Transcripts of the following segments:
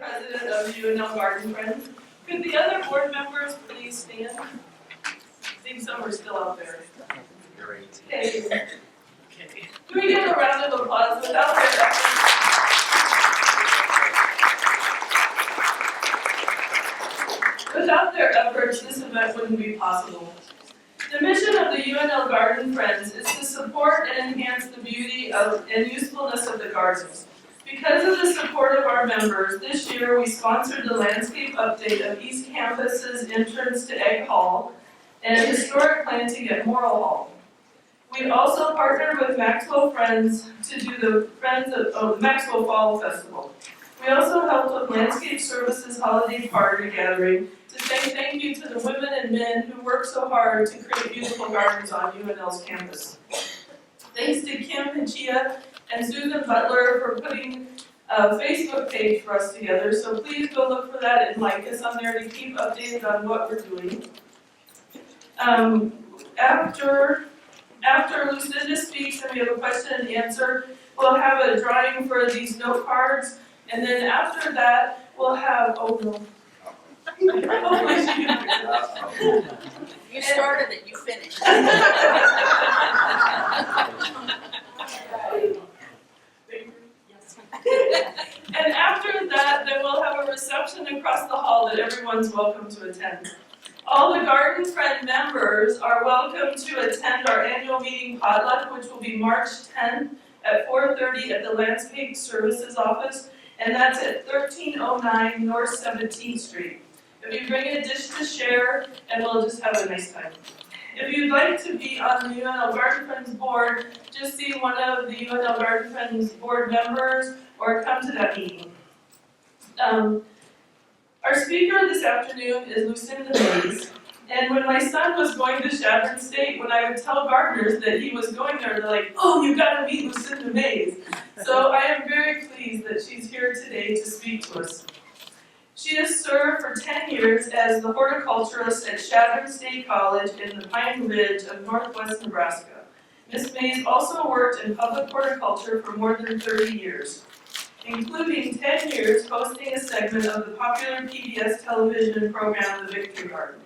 president of UNL Garden Friends. Could the other board members please stand? I think some are still out there. Great. Okay. Can we give a round of applause without their efforts? Without their efforts, this event wouldn't be possible. The mission of the UNL Garden Friends is to support and enhance the beauty and usefulness of the gardens. Because of the support of our members, this year we sponsored the landscape update of East Campus's entrance to Egg Hall and a historic plan to get Morrill Hall. We also partnered with Maxwell Friends to do the Maxwell Fall Festival. We also helped with Landscape Services Holiday Party Gathering to say thank you to the women and men who work so hard to create beautiful gardens on UNL's campus. Thanks to Kim Pachia and Susan Butler for putting a Facebook page for us together, so please go look for that and like us on there to keep updated on what we're doing. After Lucinda speaks and we have a question and answer, we'll have a drawing for these note cards, and then after that, we'll have, oh no. You started it, you finished. And after that, then we'll have a reception across the hall that everyone's welcome to attend. All the Garden Friend members are welcome to attend our annual meeting potluck, which will be March 10th at 4:30 at the Landscape Services office, and that's at 1309 North 17th Street. If you bring a dish to share, and we'll just have a nice time. If you'd like to be on the UNL Garden Friends board, just see one of the UNL Garden Friends board members or come to that meeting. Our speaker this afternoon is Lucinda Mays. And when my son was going to Chadron State, when I would tell gardeners that he was going there, they're like, oh, you gotta meet Lucinda Mays. So I am very pleased that she's here today to speak to us. She has served for 10 years as the horticulturist at Chadron State College in the Pine Ridge of northwest Nebraska. Ms. Mays also worked in public horticulture for more than 30 years, including 10 years hosting a segment of the popular PBS television program, The Victory Garden.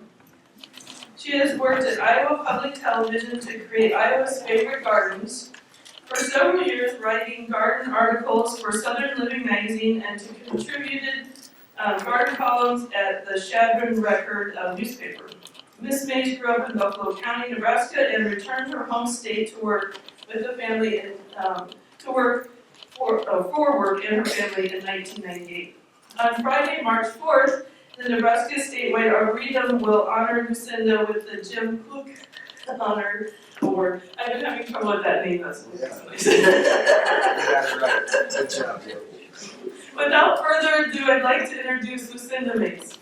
She has worked at Iowa Public Television to create Iowa's Favorite Gardens, for several years writing garden articles for Southern Living magazine, and to contributed garden columns at the Chadron Record newspaper. Ms. Mays grew up in Buffalo County, Nebraska, and returned to her home state to work with the family and for work in her family in 1998. On Friday, March 4th, the Nebraska Statewide Arboretum will honor Lucinda with the Jim Cook Honor Award. I've been having trouble with that name, that's what You got it right. Good job, Joe. Without further ado, I'd like to introduce Lucinda Mays.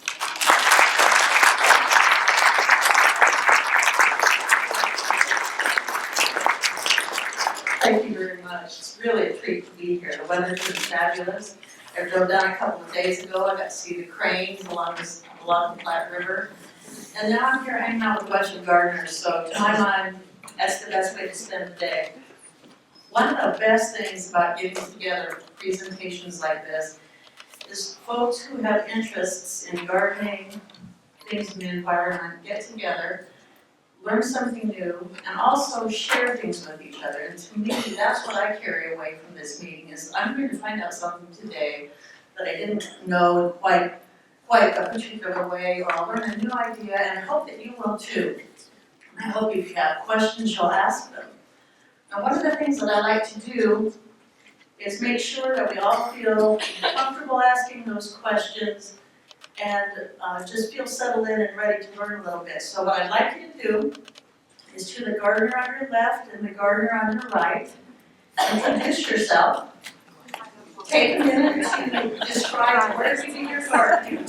Thank you very much. It's really a treat to be here. The weather's been fabulous. I drove down a couple of days ago. I got to see the cranes along the Platte River. And now I'm here hanging out with a bunch of gardeners. So to my mind, that's the best way to spend the day. One of the best things about getting together presentations like this is folks who have interests in gardening, things in the environment, get together, learn something new, and also share things with each other. And to me, that's what I carry away from this meeting, is I'm here to find out something today that I didn't know in quite a particular way, or I'll learn a new idea, and I hope that you will too. And I hope if you have questions, you'll ask them. Now, one of the things that I like to do is make sure that we all feel comfortable asking those questions and just feel settled in and ready to learn a little bit. So what I'd like you to do is, to the gardener on your left and the gardener on your right, introduce yourself. Take a minute to describe where you do your gardening.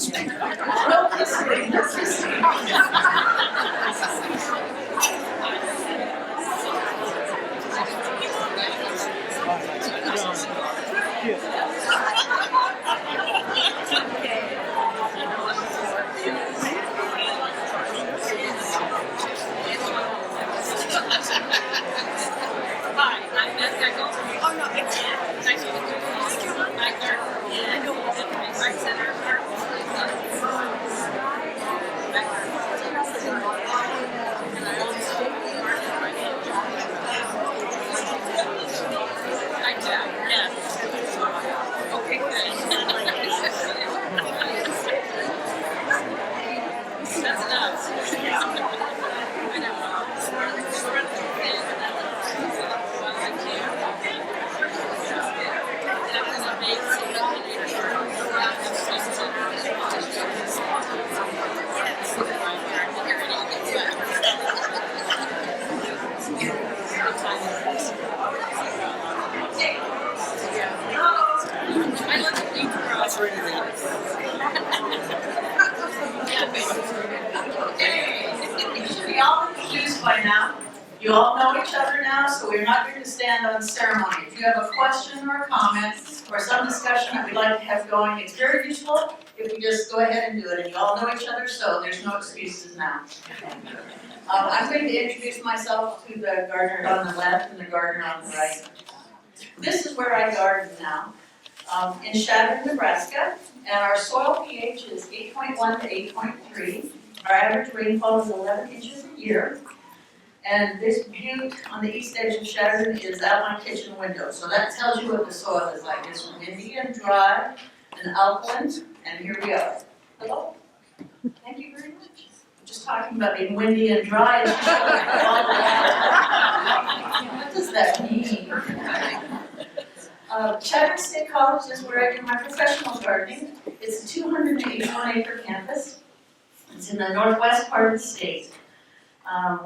Center sponsor anything. You should be all introduced by now. You all know each other now, so we're not going to stand on ceremony. If you have a question or a comment or some discussion that we'd like to have going, it's very useful if we just go ahead and do it. And you all know each other, so there's no excuses now. I'm going to introduce myself to the gardener on the left and the gardener on the right. This is where I garden now, in Chadron, Nebraska, and our soil pH is 8.1 to 8.3. Our average rainfall is 11 inches a year. And this butte on the east edge of Chadron is out my kitchen window. So that tells you what the soil is like. It's windy and dry and alkaline, and here we are. Hello? Thank you very much. I'm just talking about being windy and dry. What does that mean? Chadron State College is where I do my professional gardening. It's a 281-acre campus. It's in the northwest part of the state.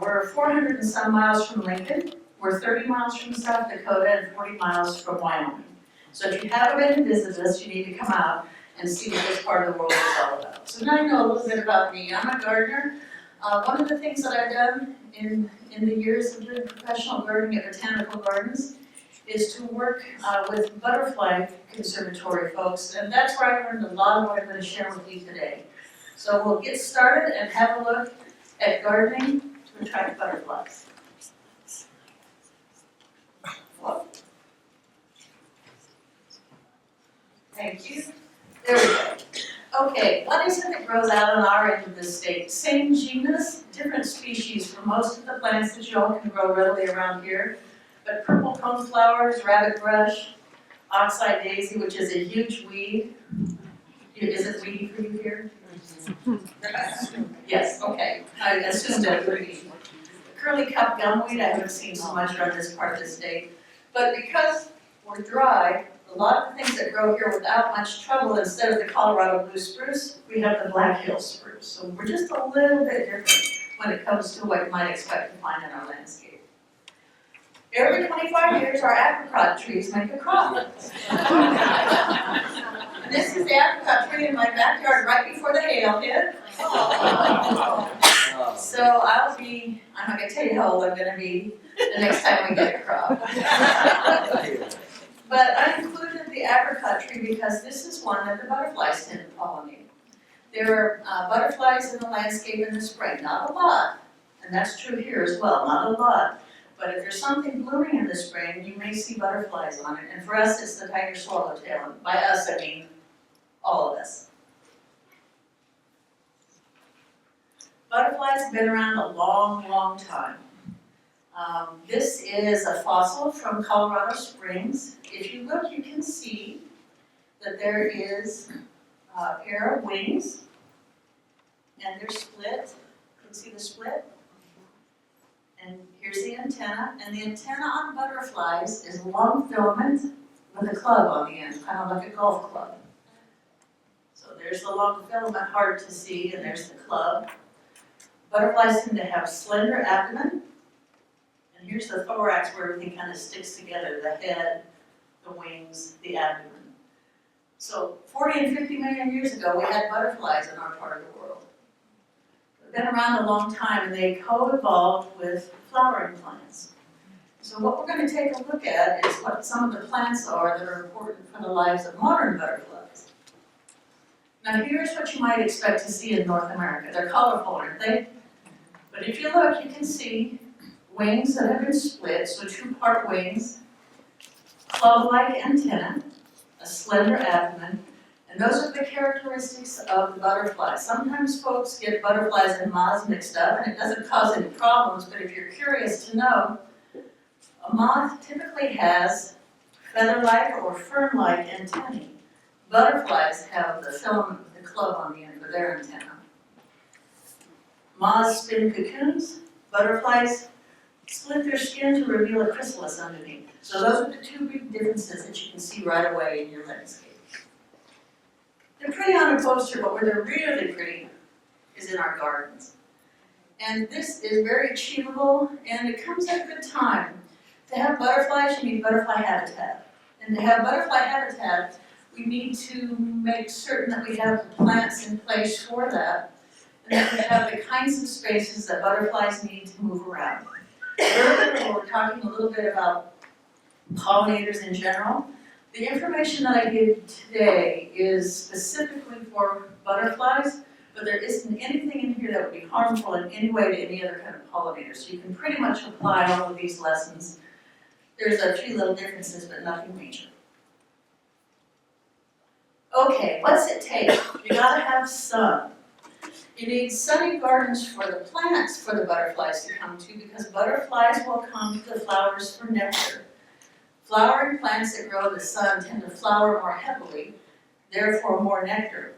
We're 400 and some miles from Lincoln. We're 30 miles from South Dakota and 40 miles from Wyoming. So if you haven't been to visit us, you need to come out and see what this part of the world is all about. So now you know a little bit about me. I'm a gardener. One of the things that I've done in the years of doing professional gardening at botanical gardens is to work with butterfly conservatory folks, and that's where I learned a lot of what I'm going to share with you today. So we'll get started and have a look at gardening to attract butterflies. Whoa. Thank you. There we go. Okay, what is it that grows out on our end of the state? Same genus, different species for most of the plants that you all can grow readily around here. But purple coneflowers, rabbit brush, oxeye daisy, which is a huge weed. Is it weedy for you here? Yes, okay. I assumed that would be. Curly cup gumweed, I haven't seen so much around this part of the state. But because we're dry, a lot of the things that grow here without much trouble, instead of the Colorado blue spruce, we have the Black Hill spruce. So we're just a little bit different when it comes to what you might expect to find in our landscape. Every 25 years, our apricot trees make a crop. This is the apricot tree in my backyard right before the hail hit. So I'm not going to tell you how old I'm going to be the next time we get a crop. But I included the apricot tree because this is one that the butterflies tend to pollinate. There are butterflies in the landscape in the spring, not a lot, and that's true here as well, not a lot. But if there's something blooming in the spring, you may see butterflies on it. And for us, it's the tiger swallowtail. And by us, I mean all of us. Butterflies have been around a long, long time. This is a fossil from Colorado Springs. If you look, you can see that there is a pair of wings, and they're split. You can see the split? And here's the antenna, and the antenna on butterflies is a long filament with a club on the end, kind of like a golf club. So there's the long filament, hard to see, and there's the club. Butterflies tend to have slender abdomen, and here's the thorax where everything kind of sticks together, the head, the wings, the abdomen. So 40 and 50 million years ago, we had butterflies in our part of the world. Been around a long time, and they co-evolved with flowering plants. So what we're going to take a look at is what some of the plants are that are important for the lives of modern butterflies. Now here's what you might expect to see in North America. They're colorful, aren't they? But if you look, you can see wings that have been split, so two-part wings, club-like antenna, a slender abdomen, and those are the characteristics of the butterfly. Sometimes folks get butterflies and moths mixed up, and it doesn't cause any problems, but if you're curious to know, a moth typically has feather-like or fern-like antennae. Butterflies have the filament, the club on the end of their antenna. Moths spin cocoons. Butterflies split their skin to reveal a chrysalis underneath. So those are the two big differences that you can see right away in your landscape. They're pretty on a poster, but where they're really pretty is in our gardens. And this is very achievable, and it comes at a good time. To have butterflies, you need butterfly habitat. And to have butterfly habitat, we need to make certain that we have the plants in place for that, and that we have the kinds of spaces that butterflies need to move around. Earlier, we were talking a little bit about pollinators in general. The information that I give today is specifically for butterflies, but there isn't anything in here that would be harmful in any way to any other kind of pollinator. So you can pretty much apply all of these lessons. There's a few little differences, but nothing major. Okay, what's it take? You gotta have sun. You need sunny gardens for the plants for the butterflies to come to, because butterflies will come to the flowers for nectar. Flowering plants that grow in the sun tend to flower more heavily, therefore more nectar.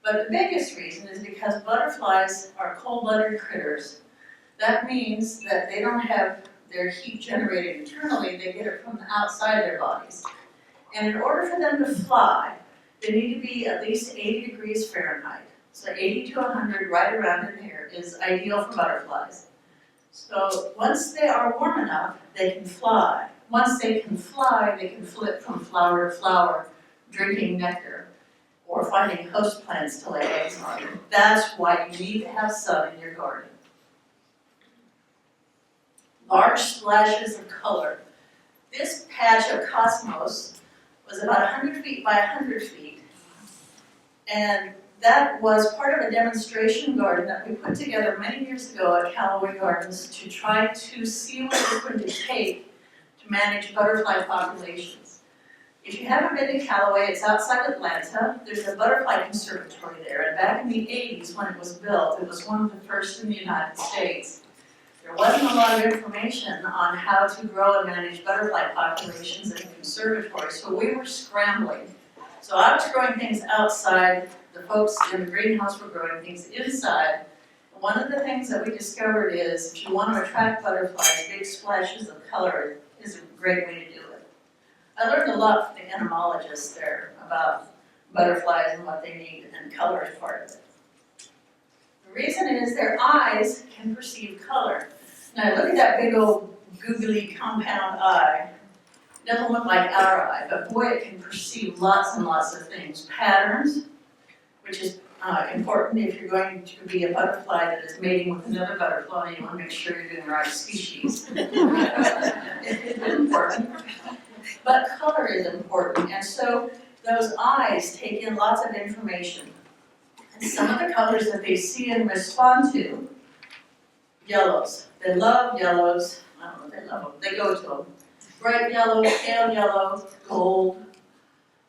But the biggest reason is because butterflies are cold-blooded critters. That means that they don't have their heat generated internally, they get it from the outside their bodies. And in order for them to fly, they need to be at least 80 degrees Fahrenheit. So 80 to 100, right around in here, is ideal for butterflies. So once they are warm enough, they can fly. Once they can fly, they can flip from flower to flower, drinking nectar, or finding host plants to lay eggs on. That's why you need to have sun in your garden. Large splashes of color. This patch of cosmos was about 100 feet by 100 feet. And that was part of a demonstration garden that we put together many years ago at Callaway Gardens to try to see what it was going to take to manage butterfly populations. If you haven't been to Callaway, it's outside Atlanta. There's a butterfly conservatory there. And back in the 80s when it was built, it was one of the first in the United States. There wasn't a lot of information on how to grow and manage butterfly populations in the conservatory, so we were scrambling. So I was growing things outside, the folks in the greenhouse were growing things inside. And one of the things that we discovered is if you want to attract butterflies, big splashes of color is a great way to do it. I learned a lot from the entomologists there about butterflies and what they need, and color is part of it. The reason is their eyes can perceive color. Now look at that big old googly compound eye. It doesn't look like our eye, but boy, it can perceive lots and lots of things. Patterns, which is important if you're going to be a butterfly that is mating with another butterfly, and you want to make sure you're doing the right species. It's important. But color is important, and so those eyes take in lots of information. And some of the colors that they see and respond to, yellows. They love yellows. I don't know, they love them. They go to them. Bright yellow, pale yellow, gold.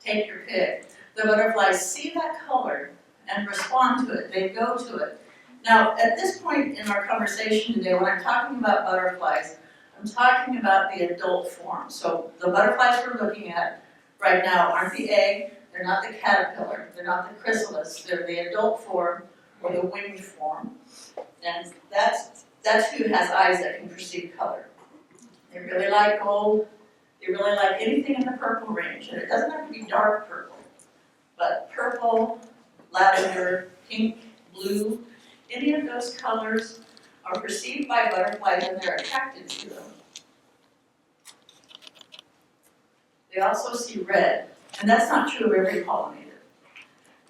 Take your pick. The butterflies see that color and respond to it. They go to it. Now, at this point in our conversation today, when I'm talking about butterflies, I'm talking about the adult form. So the butterflies we're looking at right now aren't the egg, they're not the caterpillar, they're not the chrysalis, they're the adult form or the winged form. And that's who has eyes that can perceive color. They really like gold, they really like anything in the purple range. And it doesn't have to be dark purple, but purple, lavender, pink, blue, any of those colors are perceived by butterflies and they're attracted to them. They also see red, and that's not true of every pollinator.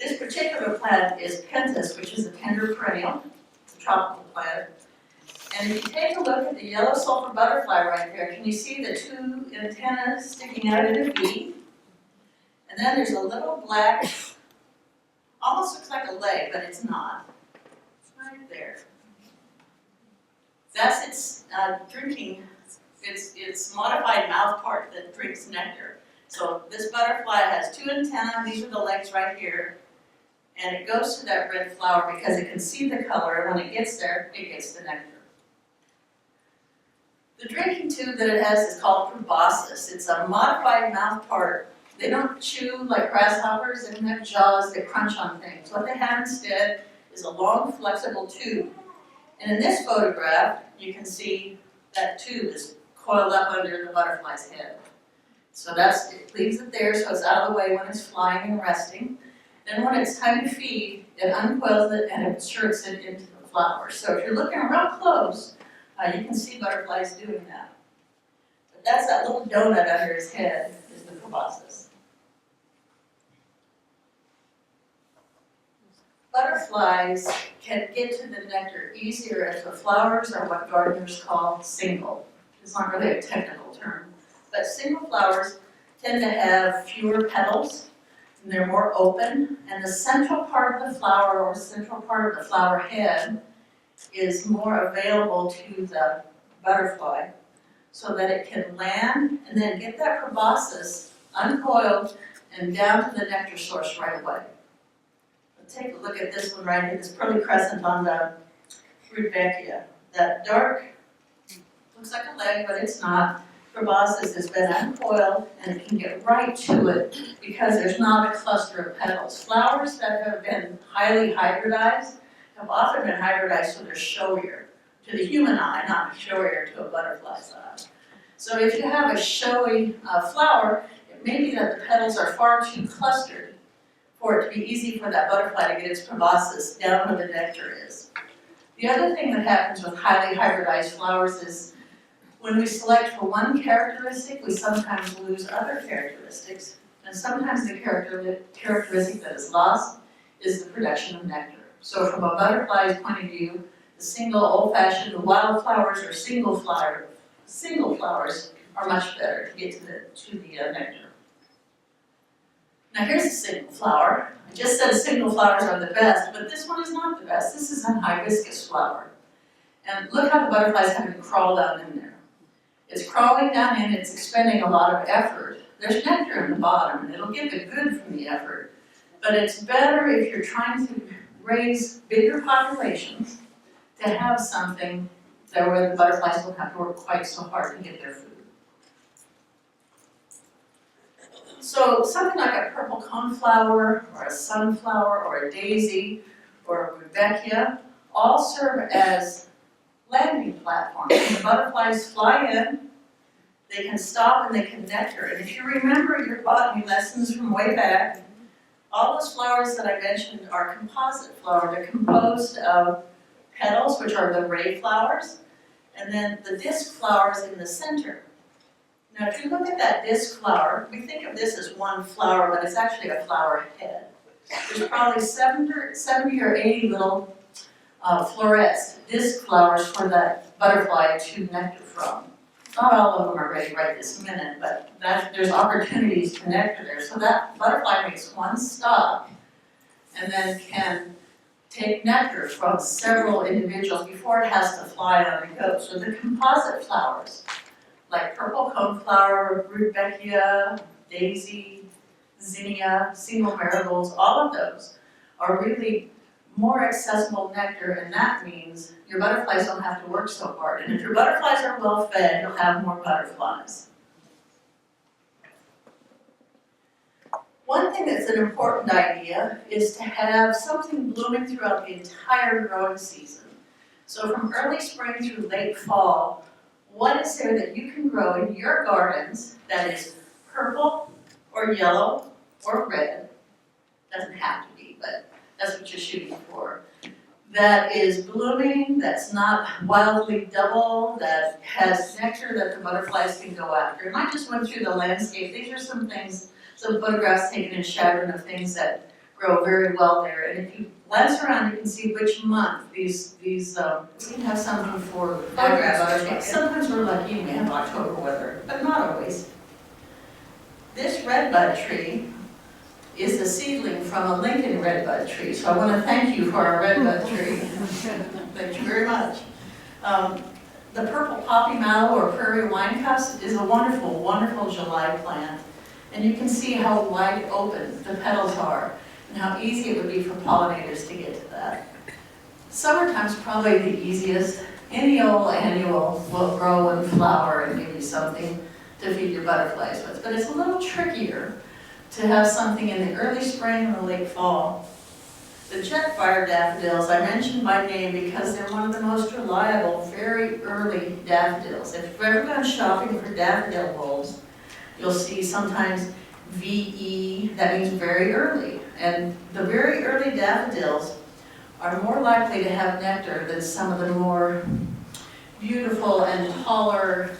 This particular plant is pentas, which is a tender perennial. It's a tropical plant. And if you take a look at the yellow sulfur butterfly right there, can you see the two antennas sticking out in a V? And then there's a little black, almost looks like a leg, but it's not. It's right there. That's its drinking, its modified mouth part that drinks nectar. So this butterfly has two antennae, these are the legs right here, and it goes to that red flower because it can see the color, and when it gets there, it gets the nectar. The drinking tube that it has is called proboscis. It's a modified mouth part. They don't chew like grasshoppers, they don't have jaws that crunch on things. What they have instead is a long, flexible tube. And in this photograph, you can see that tube is coiled up under the butterfly's head. So it leaves it there so it's out of the way when it's flying and resting. Then when it's time to feed, it uncoils it and it inserts it into the flower. So if you're looking real close, you can see butterflies doing that. But that's that little donut under his head is the proboscis. Butterflies can get to the nectar easier if the flowers are what gardeners call single. It's not really a technical term, but single flowers tend to have fewer petals, and they're more open, and the central part of the flower or central part of the flower head is more available to the butterfly so that it can land and then get that proboscis uncoiled and down to the nectar source right away. Let's take a look at this one right here, this pearly crescent on the Rudbeckia. That dark, looks like a leg, but it's not. Proboscis has been uncoiled and it can get right to it because there's not a cluster of petals. Flowers that have been highly hybridized have often been hybridized so they're showier to the human eye, not showier to a butterfly's eye. So if you have a showy flower, it may be that the petals are far too clustered for it to be easy for that butterfly to get its proboscis down where the nectar is. The other thing that happens with highly hybridized flowers is when we select for one characteristic, we sometimes lose other characteristics. And sometimes the characteristic that is lost is the production of nectar. So from a butterfly's point of view, the single old-fashioned wild flowers or single flowers are much better to get to the nectar. Now here's a single flower. I just said single flowers are the best, but this one is not the best. This is a hibiscus flower. And look how the butterfly is having to crawl down in there. It's crawling down in, it's expending a lot of effort. There's nectar in the bottom, and it'll get the good from the effort. But it's better if you're trying to raise bigger populations to have something that where the butterflies don't have to work quite so hard to get their food. So something like a purple coneflower, or a sunflower, or a daisy, or a Rudbeckia, all serve as landing platforms. When the butterflies fly in, they can stop and they can nectar. And if you remember your botany lessons from way back, all those flowers that I mentioned are composite flowers. They're composed of petals, which are the ray flowers, and then the disc flowers in the center. Now, if you look at that disc flower, we think of this as one flower, but it's actually a flower head. There's probably 70 or 80 little florets, disc flowers for that butterfly to nectar from. Not all of them are ready right this minute, but there's opportunities to nectar there. So that butterfly makes one stop and then can take nectar from several individuals before it has to fly on and go. So the composite flowers, like purple coneflower, Rudbeckia, daisy, zinnia, single marigolds, all of those are really more accessible nectar, and that means your butterflies don't have to work so hard. And if your butterflies are well fed, you'll have more butterflies. One thing that's an important idea is to have something blooming throughout the entire growing season. So from early spring through late fall, what is there that you can grow in your gardens that is purple or yellow or red? Doesn't have to be, but that's what you're shooting for. That is blooming, that's not wildly double, that has nectar that the butterflies can go after. And I just went through the landscape. These are some things, some photographs taken in Chadron of things that grow very well there. And if you glance around, you can see which month we have something for photographs. Sometimes we're lucky and we have October weather, but not always. This redbud tree is a seedling from a Lincoln redbud tree. So I want to thank you for our redbud tree. Thank you very much. The purple poppy mallow or prairie wine cups is a wonderful, wonderful July plant. And you can see how wide open the petals are and how easy it would be for pollinators to get to that. Summertime's probably the easiest. Any old annual will grow and flower and give you something to feed your butterflies with. But it's a little trickier to have something in the early spring and the late fall. The jetfire daffodils I mentioned by name because they're one of the most reliable, very early daffodils. If you've ever gone shopping for daffodil bulbs, you'll see sometimes VE, that means very early. And the very early daffodils are more likely to have nectar than some of the more beautiful and taller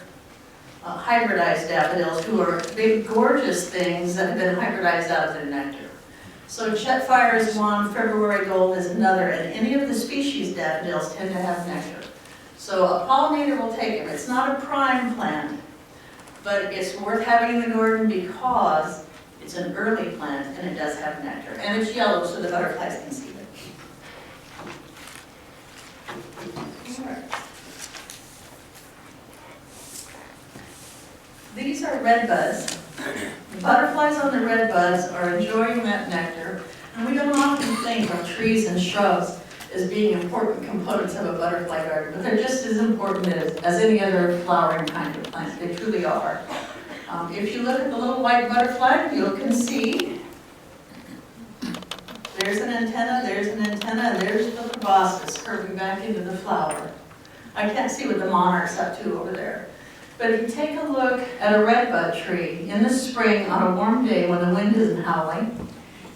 hybridized daffodils, who are big, gorgeous things that have been hybridized out of their nectar. So Jetfire is one, February Gold is another, and any of the species daffodils tend to have nectar. So a pollinator will take them. It's not a prime plant, but it's worth having in the garden because it's an early plant and it does have nectar. And it's yellow so the butterflies can see it. All right. These are red buds. The butterflies on the red buds are enjoying that nectar, and we don't often think of trees and shrubs as being important components of a butterfly garden, but they're just as important as any other flowering kind of plant. They truly are. If you look at the little white butterfly, you can see there's an antenna, and there's the proboscis curving back into the flower. I can't see what the monarch's up to over there. But if you take a look at a redbud tree in the spring on a warm day when the wind isn't howling,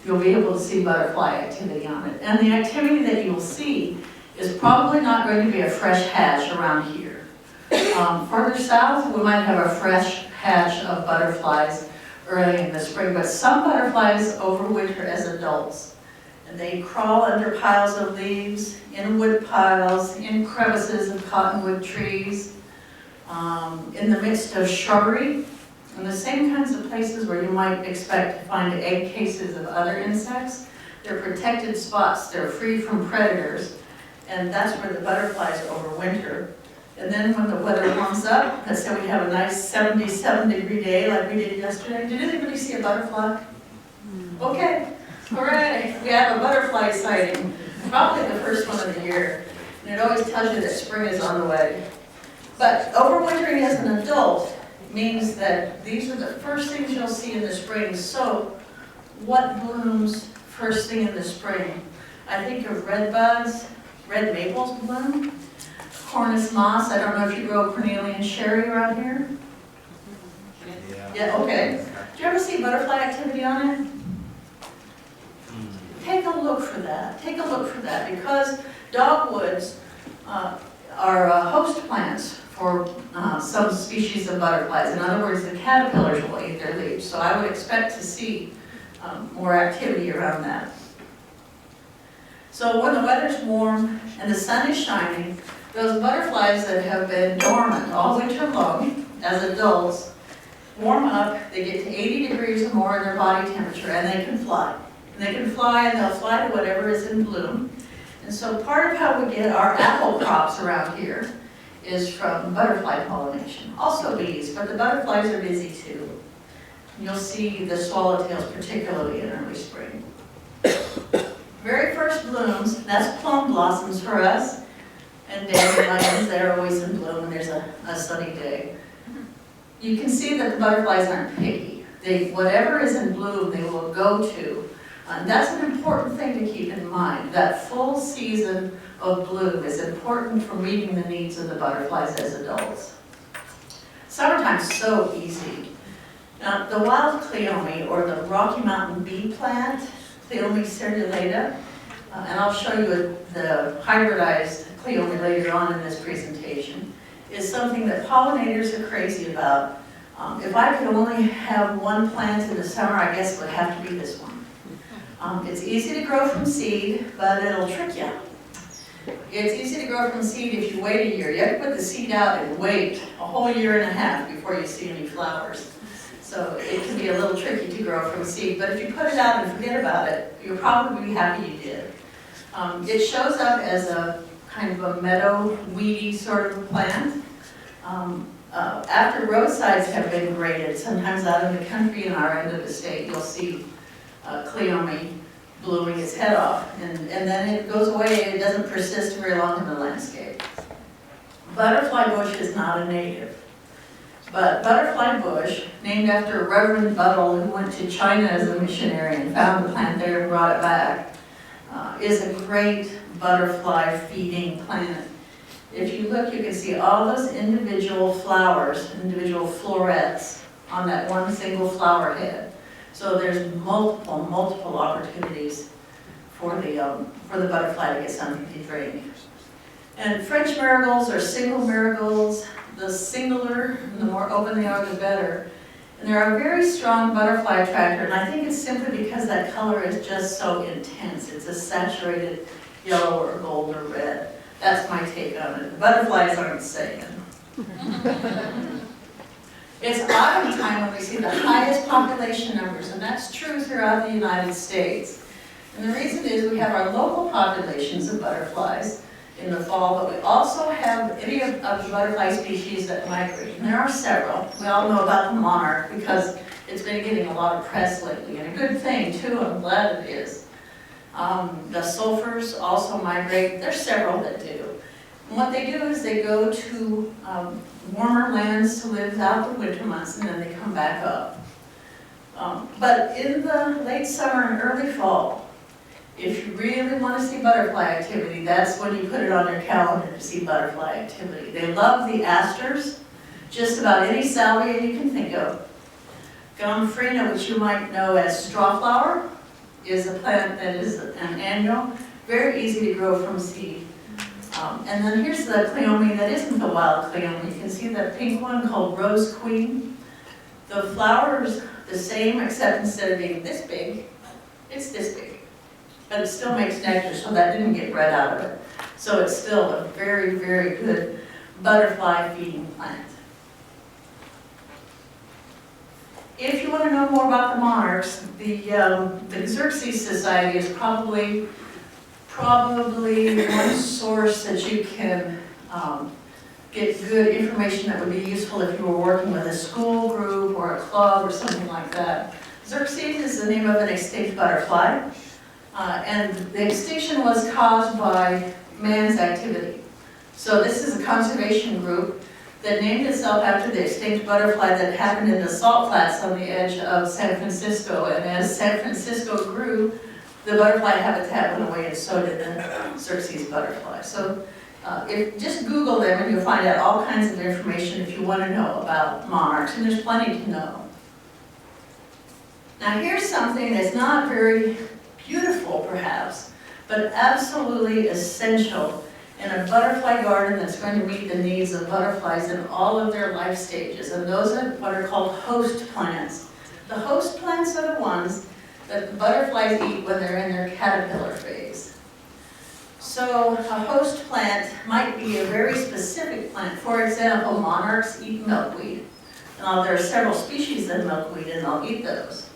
you'll be able to see butterfly activity on it. And the activity that you'll see is probably not going to be a fresh hatch around here. Further south, we might have a fresh hatch of butterflies early in the spring, but some butterflies overwinter as adults. And they crawl under piles of leaves, in wood piles, in crevices of cottonwood trees, in the midst of shrubbery, and the same kinds of places where you might expect to find egg cases of other insects. They're protected spots, they're free from predators, and that's where the butterflies overwinter. And then when the weather warms up, let's say we have a nice 77-degree day like we did yesterday. Did anybody see a butterfly? Okay, hooray, we have a butterfly sighting, probably the first one of the year. And it always tells you that spring is on the way. But overwintering as an adult means that these are the first things you'll see in the spring. So what blooms first thing in the spring? I think of red buds, red maples bloom, cornus moss. I don't know if you grow cornelian sherry around here. Yeah, okay. Do you ever see butterfly activity on it? Take a look for that. Take a look for that because dogwoods are host plants for some species of butterflies. In other words, the caterpillars will eat their leaves. So I would expect to see more activity around that. So when the weather's warm and the sun is shining, those butterflies that have been dormant all winter long as adults warm up, they get to 80 degrees or more in their body temperature, and they can fly. And they can fly, and they'll fly to whatever is in bloom. And so part of how we get our apple crops around here is from butterfly pollination. Also bees, but the butterflies are busy too. You'll see the swallowtails particularly in early spring. Very first blooms, that's plum blossoms for us, and dandelions, they're always in bloom when there's a sunny day. You can see that the butterflies aren't picky. Whatever is in bloom, they will go to. And that's an important thing to keep in mind. That full season of bloom is important for meeting the needs of the butterflies as adults. Summertime's so easy. Now, the wild cleome, or the Rocky Mountain bee plant, Cleome cerulata, and I'll show you the hybridized cleome later on in this presentation, is something that pollinators are crazy about. If I could only have one plant in the summer, I guess it would have to be this one. It's easy to grow from seed, but it'll trick you. It's easy to grow from seed if you wait a year. You have to put the seed out and wait a whole year and a half before you see any flowers. So it can be a little tricky to grow from seed, but if you put it out and forget about it, you'll probably be happy you did. It shows up as a kind of a meadow, weedy sort of plant. After roadsides have been graded, sometimes out in the country in our end of the state, you'll see cleome blooming its head off, and then it goes away. It doesn't persist very long in the landscape. Butterfly bush is not a native, but butterfly bush, named after Reverend Buttle, who went to China as a missionary and found the plant there and brought it back, is a great butterfly feeding plant. If you look, you can see all those individual flowers, individual florets on that one single flower head. So there's multiple opportunities for the butterfly to get something to drink. And French marigolds are single marigolds. The singler, the more open they are, the better. And they're a very strong butterfly attractor, and I think it's simply because that color is just so intense. It's a saturated yellow or gold or red. That's my take on it. The butterflies aren't saying. It's autumn time when we see the highest population numbers, and that's true throughout the United States. And the reason is we have our local populations of butterflies in the fall, but we also have any of the butterfly species that migrate. And there are several. We all know about the monarch because it's been getting a lot of press lately, and a good thing too, I'm glad it is. The sulfurs also migrate. There's several that do. And what they do is they go to warmer lands to live out the winter months, and then they come back up. But in the late summer and early fall, if you really want to see butterfly activity, that's when you put it on your calendar to see butterfly activity. They love the asters, just about any salvia you can think of. Gomphrena, which you might know as strawflower, is a plant that is an annual, very easy to grow from seed. And then here's the cleome that isn't the wild cleome. You can see that pink one called Rose Queen. The flower is the same, except instead of being this big, it's this big. But it still makes nectar, so that didn't get bred out of it. So it's still a very, very good butterfly feeding plant. If you want to know more about the monarchs, the Xerces Society is probably one source that you can get good information that would be useful if you were working with a school group or a club or something like that. Xerces is the name of an extinct butterfly. And the extinction was caused by man's activity. So this is a conservation group that named itself after the extinct butterfly that happened in the salt flats on the edge of San Francisco. And as San Francisco grew, the butterfly habitat went away, and so did the Xerces butterfly. So just Google them and you'll find out all kinds of information if you want to know about monarchs, and there's plenty to know. Now here's something that's not very beautiful perhaps, but absolutely essential in a butterfly garden that's going to meet the needs of butterflies in all of their life stages, and those are what are called host plants. The host plants are the ones that the butterflies eat when they're in their caterpillar phase. So a host plant might be a very specific plant. For example, monarchs eat milkweed. Now there are several species of milkweed and they'll eat those.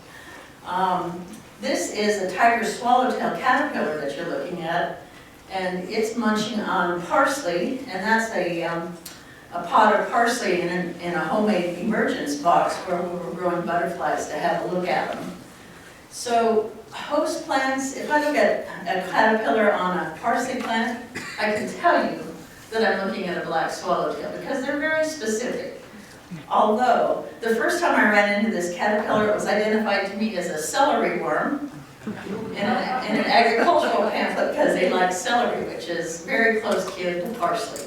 This is a tiger swallowtail caterpillar that you're looking at, and it's munching on parsley, and that's a pot of parsley in a homemade emergence box where we were growing butterflies to have a look at them. So host plants, if I look at a caterpillar on a parsley plant, I can tell you that I'm looking at a black swallowtail because they're very specific. Although, the first time I ran into this caterpillar, it was identified to me as a celery worm in an agricultural pamphlet because they like celery, which is very close kin to parsley.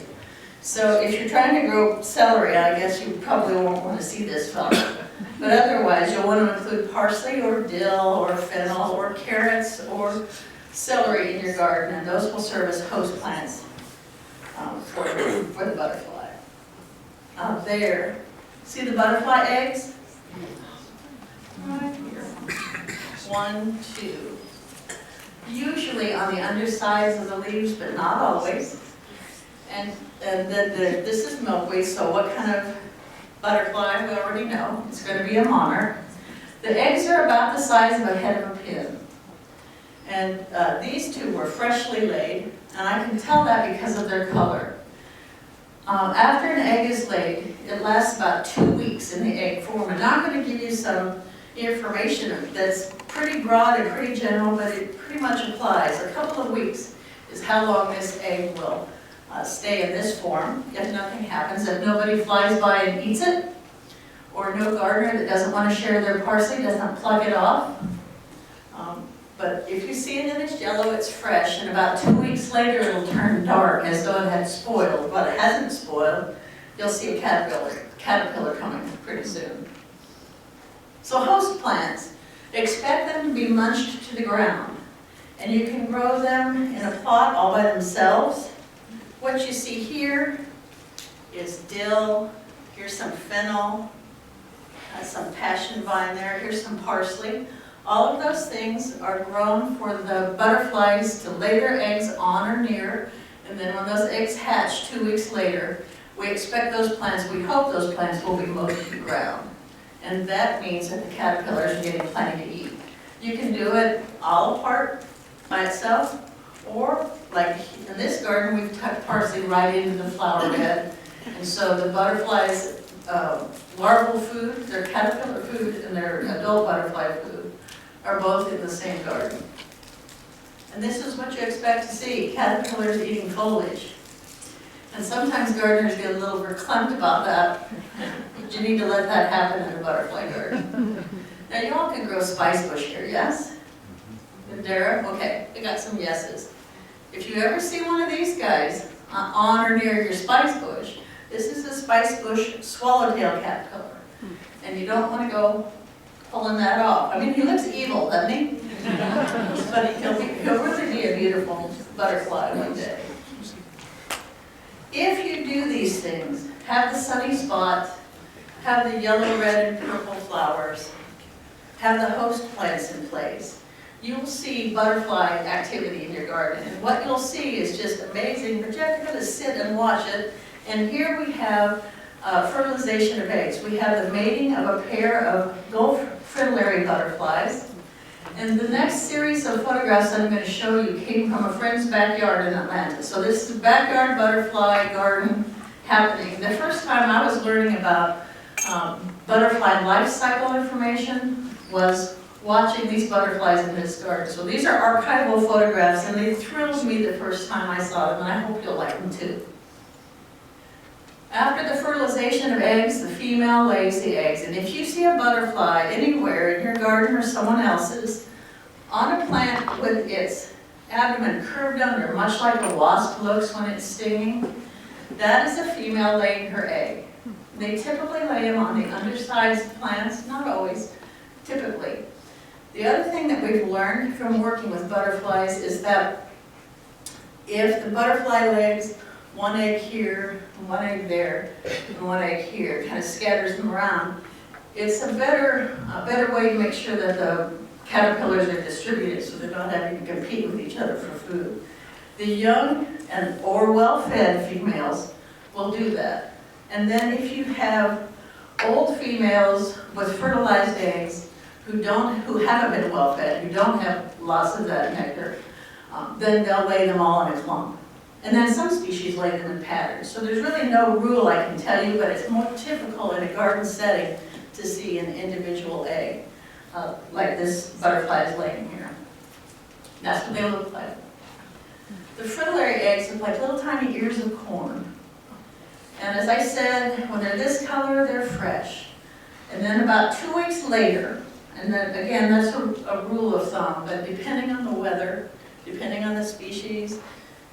So if you're trying to grow celery, I guess you probably won't want to see this fellow. But otherwise, you'll want to include parsley or dill or fennel or carrots or celery in your garden, and those will serve as host plants for the butterfly. There. See the butterfly eggs? Right here. 1, 2. Usually on the undersides of the leaves, but not always. And then this is milkweed, so what kind of butterfly? We already know. It's going to be a monarch. The eggs are about the size of a head of a pin. And these two were freshly laid, and I can tell that because of their color. After an egg is laid, it lasts about 2 weeks in the egg form. And I'm going to give you some information that's pretty broad and pretty general, but it pretty much applies. A couple of weeks is how long this egg will stay in this form if nothing happens, if nobody flies by and eats it, or no gardener that doesn't want to share their parsley doesn't pluck it off. But if you see it in its yellow, it's fresh, and about 2 weeks later it'll turn dark as though it had spoiled. But it hasn't spoiled. You'll see a caterpillar coming pretty soon. So host plants, expect them to be munched to the ground. And you can grow them in a plot all by themselves. What you see here is dill, here's some fennel, has some passion vine there, here's some parsley. All of those things are grown for the butterflies to lay their eggs on or near, and then when those eggs hatch 2 weeks later, we expect those plants, we hope those plants will be low to the ground. And that means that the caterpillars are getting plenty to eat. You can do it all apart by itself, or like in this garden, we've tucked parsley right into the flower bed. And so the butterflies' larval food, their caterpillar food, and their adult butterfly food are both in the same garden. And this is what you expect to see, caterpillars eating foliage. And sometimes gardeners get a little verklempt about that, but you need to let that happen in a butterfly garden. Now you all can grow spice bush here, yes? Dara? Okay, we got some yeses. If you ever see one of these guys on or near your spice bush, this is a spice bush swallowtail caterpillar. And you don't want to go pulling that off. I mean, he looks evil, doesn't he? But he'll really be a beautiful butterfly one day. If you do these things, have the sunny spot, have the yellow, red, and purple flowers, have the host plants in place, you'll see butterfly activity in your garden. And what you'll see is just amazing, but you have to go to sit and watch it. And here we have fertilization of eggs. We have the mating of a pair of Gulf fritillary butterflies. And the next series of photographs I'm going to show you came from a friend's backyard in Atlanta. So this is backyard butterfly garden happening. The first time I was learning about butterfly life cycle information was watching these butterflies in this garden. So these are archival photographs, and they thrilled me the first time I saw them, and I hope you'll like them too. After the fertilization of eggs, the female lays the eggs. And if you see a butterfly anywhere in your garden or someone else's, on a plant with its abdomen curved under, much like a wasp looks when it's stinging, that is a female laying her egg. They typically lay them on the undersides of plants, not always, typically. The other thing that we've learned from working with butterflies is that if the butterfly lays one egg here, one egg there, and one egg here, kind of scatters them around, it's a better way to make sure that the caterpillars are distributed so they're not having to compete with each other for food. The young or well-fed females will do that. And then if you have old females with fertilized eggs who haven't been well-fed, who don't have lots of that nectar, then they'll lay them all in a clump. And then some species lay them in patterns. So there's really no rule I can tell you, but it's more typical in a garden setting to see an individual egg, like this butterfly is laying here. That's what they look like. The fritillary eggs look like little tiny ears of corn. And as I said, when they're this color, they're fresh. And then about 2 weeks later, and then again, that's a rule of thumb, but depending on the weather, depending on the species,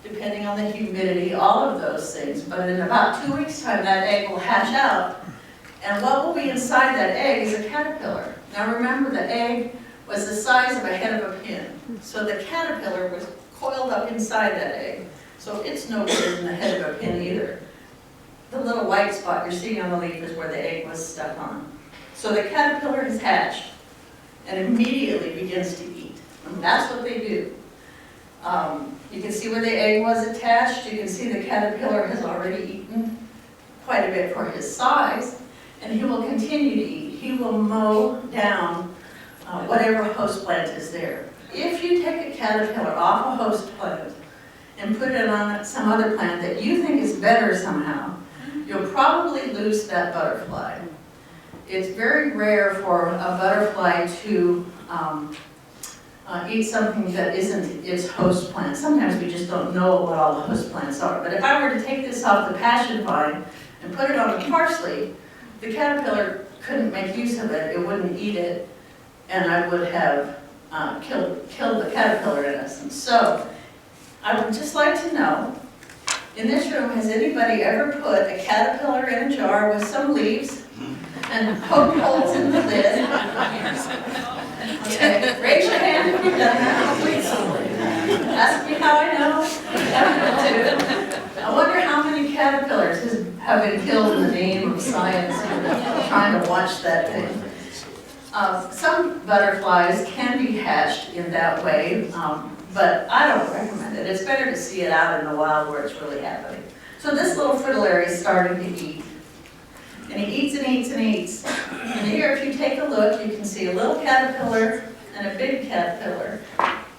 depending on the humidity, all of those things. But in about 2 weeks' time, that egg will hatch out. And what will be inside that egg is a caterpillar. Now remember, the egg was the size of a head of a pin. So the caterpillar was coiled up inside that egg. So it's no bigger than the head of a pin either. The little white spot you're seeing on the leaf is where the egg was stuck on. So the caterpillar has hatched and immediately begins to eat. And that's what they do. You can see where the egg was attached. You can see the caterpillar has already eaten quite a bit for his size, and he will continue to eat. He will mow down whatever host plant is there. If you take a caterpillar off a host plant and put it on some other plant that you think is better somehow, you'll probably lose that butterfly. It's very rare for a butterfly to eat something that isn't its host plant. Sometimes we just don't know what all the host plants are. But if I were to take this off the passion vine and put it on the parsley, the caterpillar couldn't make use of it. It wouldn't eat it, and I would have killed the caterpillar in essence. So I would just like to know, in this room, has anybody ever put a caterpillar in a jar with some leaves and poked holes in the lid? Okay, raise your hand if you've done that. Ask me how I know. I wonder how many caterpillars have have been killed in the name of science, trying to watch that thing. Some butterflies can be hatched in that way, but I don't recommend it. It's better to see it out in the wild where it's really happening. So this little fritillary is starting to eat. And he eats and eats and eats. And here, if you take a look, you can see a little caterpillar and a big caterpillar.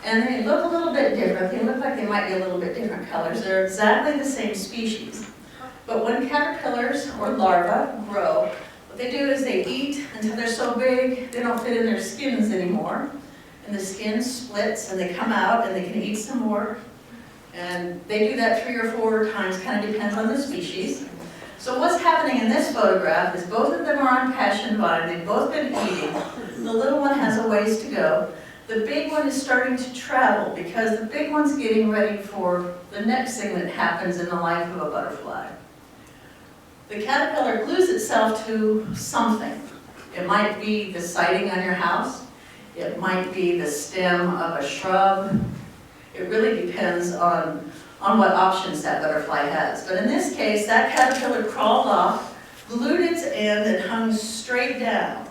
And they look a little bit different. They look like they might be a little bit different colors. They're exactly the same species. But when caterpillars or larvae grow, what they do is they eat until they're so big they don't fit in their skins anymore. And the skin splits and they come out and they can eat some more. And they do that 3 or 4 times, kind of depends on the species. So what's happening in this photograph is both of them are on passion vine. They've both been eating. The little one has a ways to go. The big one is starting to travel because the big one's getting ready for the next thing that happens in the life of a butterfly. The caterpillar glues itself to something. It might be the siding on your house. It might be the stem of a shrub. It really depends on what options that butterfly has. But in this case, that caterpillar crawled off, glued its end, and hung straight down.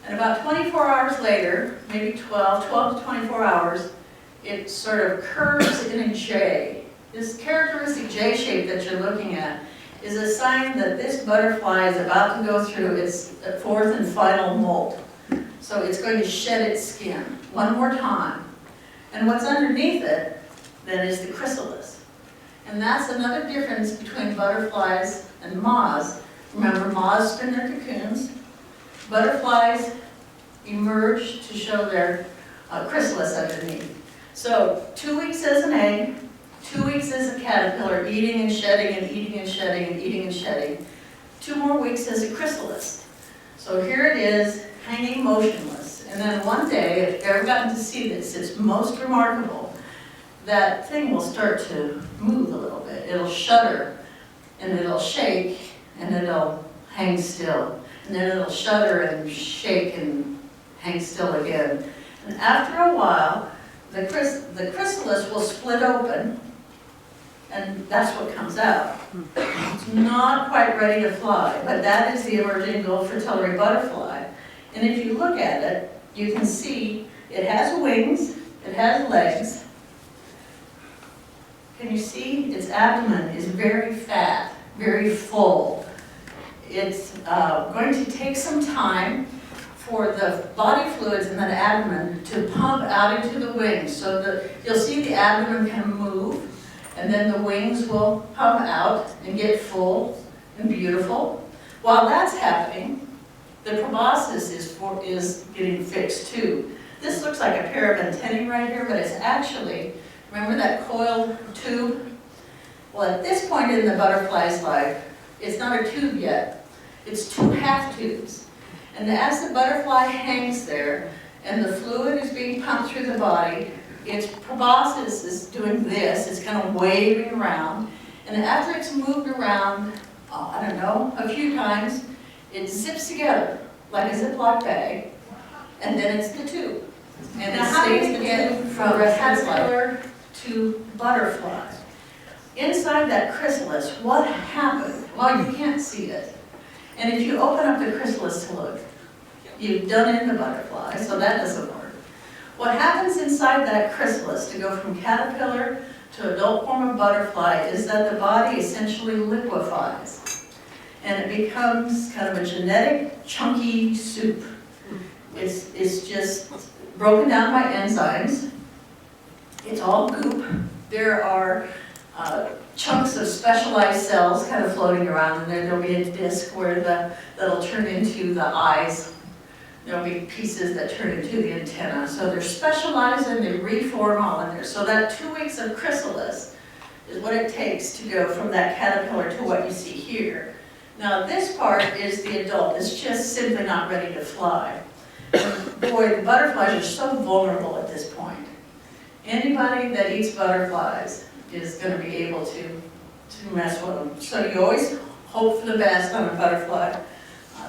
And about 24 hours later, maybe 12 to 24 hours, it sort of curves in a J. This characteristic J shape that you're looking at is a sign that this butterfly is about to go through its 4th and final molt. So it's going to shed its skin one more time. And what's underneath it then is the chrysalis. And that's another difference between butterflies and moths. Remember, moths spin their cocoons. Butterflies emerge to show their chrysalis underneath. So 2 weeks as an egg, 2 weeks as a caterpillar, eating and shedding and eating and shedding and eating and shedding. 2 more weeks as a chrysalis. So here it is, hanging motionless. And then one day, if you've ever gotten to see this, it's most remarkable. That thing will start to move a little bit. It'll shudder, and it'll shake, and it'll hang still. And then it'll shudder and shake and hang still again. And after a while, the chrysalis will split open, and that's what comes out. It's not quite ready to fly, but that is the emerging gold fritillary butterfly. And if you look at it, you can see it has wings, it has legs. Can you see its abdomen is very fat, very full. It's going to take some time for the body fluids in that abdomen to pump out into the wings. So that you'll see the abdomen can move, and then the wings will pump out and get full and beautiful. While that's happening, the proboscis is getting fixed too. This looks like a pair of antennae right here, but it's actually, remember that coiled tube? Well, at this point in the butterfly's life, it's not a tube yet. It's 2 half tubes. And as the butterfly hangs there, and the fluid is being pumped through the body, its proboscis is doing this, it's kind of waving around. And after it's moved around, I don't know, a few times, it zips together like a Ziploc bag, and then it's the tube. And it stays the tube from caterpillar to butterfly. Inside that chrysalis, what happened? Well, you can't see it. And if you open up the chrysalis to look, you've done in the butterfly, so that doesn't work. What happens inside that chrysalis to go from caterpillar to adult form of butterfly is that the body essentially liquefies. And it becomes kind of a genetic, chunky soup. It's just broken down by enzymes. It's all goop. There are chunks of specialized cells kind of floating around, and there'll be a disc where that'll turn into the eyes. There'll be pieces that turn into the antenna. So they're specialized and they reform all in there. So that 2 weeks of chrysalis is what it takes to go from that caterpillar to what you see here. Now this part is the adult. It's just simply not ready to fly. And boy, the butterflies are so vulnerable at this point. Anybody that eats butterflies is going to be able to mess with them. So you always hope for the best on a butterfly,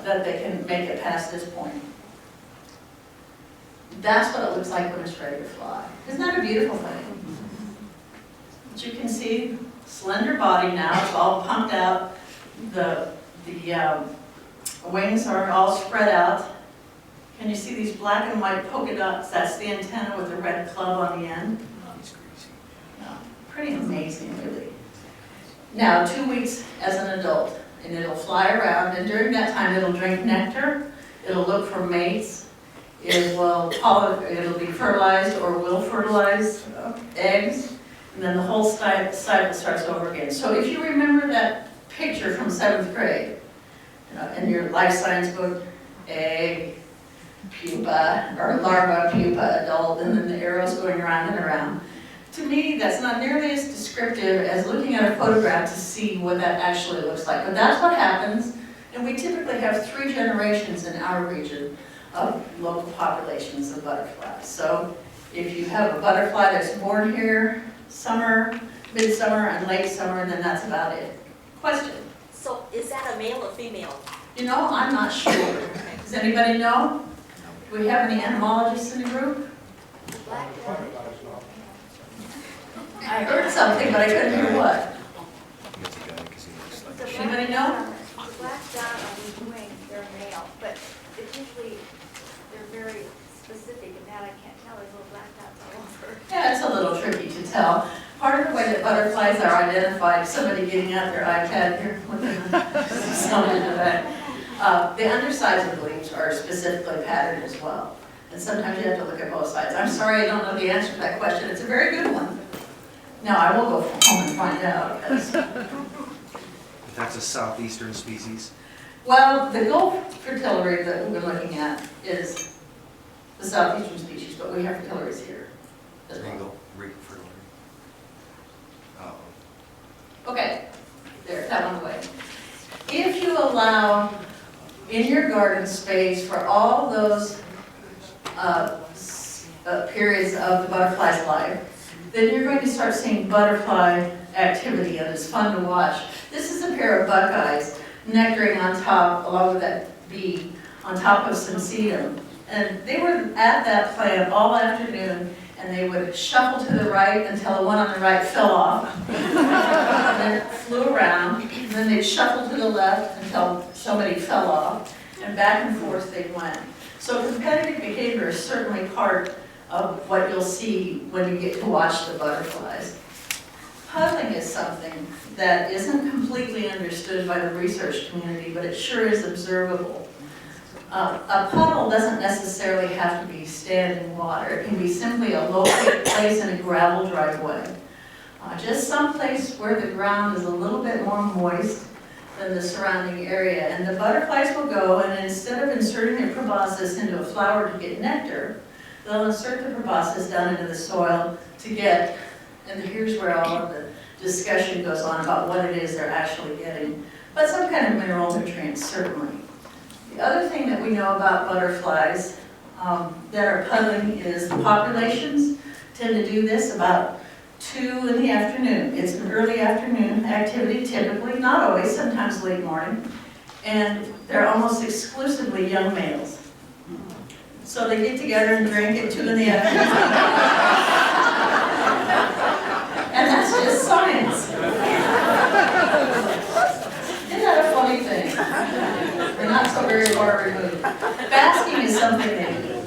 that they can make it past this point. That's what it looks like when it's ready to fly. Isn't that a beautiful thing? But you can see, slender body now, it's all pumped out, The wings are all spread out. Can you see these black and white polka dots? That's the antenna with the red club on the end. Yeah, pretty amazing, really. Now, 2 weeks as an adult, and it'll fly around, and during that time, it'll drink nectar, it'll look for mates, it'll be fertilized or will fertilize eggs, and then the whole cycle starts over again. So if you remember that picture from 7th grade, in your life science book, egg, pupa, or larva, pupa, adult, and then the arrows going around and around. To me, that's not nearly as descriptive as looking at a photograph to see what that actually looks like. But that's what happens, and we typically have 3 generations in our region of local populations of butterflies. So if you have a butterfly that's born here, summer, midsummer, and late summer, then that's about it. Question? So is that a male or female? You know, I'm not sure. Does anybody know? Do we have any entomologists in the group? Black dot. I heard something, but I couldn't hear what. Anybody know? The black dot on the wing, they're male, but it's usually, they're very specific, and that I can't tell, there's little black dots all over. Yeah, it's a little tricky to tell. Part of the way that butterflies are identified, somebody getting out their iPad here, looking at something in the back. The undersides of the leaves are specifically patterned as well. And sometimes you have to look at both sides. I'm sorry I don't know the answer to that question. It's a very good one. Now, I will go home and find out. Because, That's a southeastern species. well, the Gulf fritillary that we've been looking at is the southeastern species, but we have fritillaries here as well. Regal, Regal fertility. Okay, there, that one away. If you allow in your garden space for all those periods of the butterfly's life, then you're going to start seeing butterfly activity, and it's fun to watch. This is a pair of buckeyes nectaring on top, along with that bee, on top of some sedum. And they were at that plant all afternoon, and they would shuffle to the right until the one on the right fell off. And then flew around, and then they'd shuffle to the left until somebody fell off, and back and forth they went. So competitive behavior is certainly part of what you'll see when you get to watch the butterflies. Puddling is something that isn't completely understood by the research community, but it sure is observable. A puddle doesn't necessarily have to be standing water. It can be simply a low place in a gravel driveway. Just someplace where the ground is a little bit more moist than the surrounding area. And the butterflies will go, and instead of inserting their proboscis into a flower to get nectar, they'll insert the proboscis down into the soil to get, and here's where all of the discussion goes on about what it is they're actually getting, but some kind of mineral nutrients, certainly. The other thing that we know about butterflies that are puddling is the populations tend to do this about 2 in the afternoon. It's an early afternoon activity, typically, not always, sometimes late morning, and they're almost exclusively young males. So they get together and drink at 2 in the afternoon. And that's just science. Isn't that a funny thing? We're not so very far removed. Basking is something they do.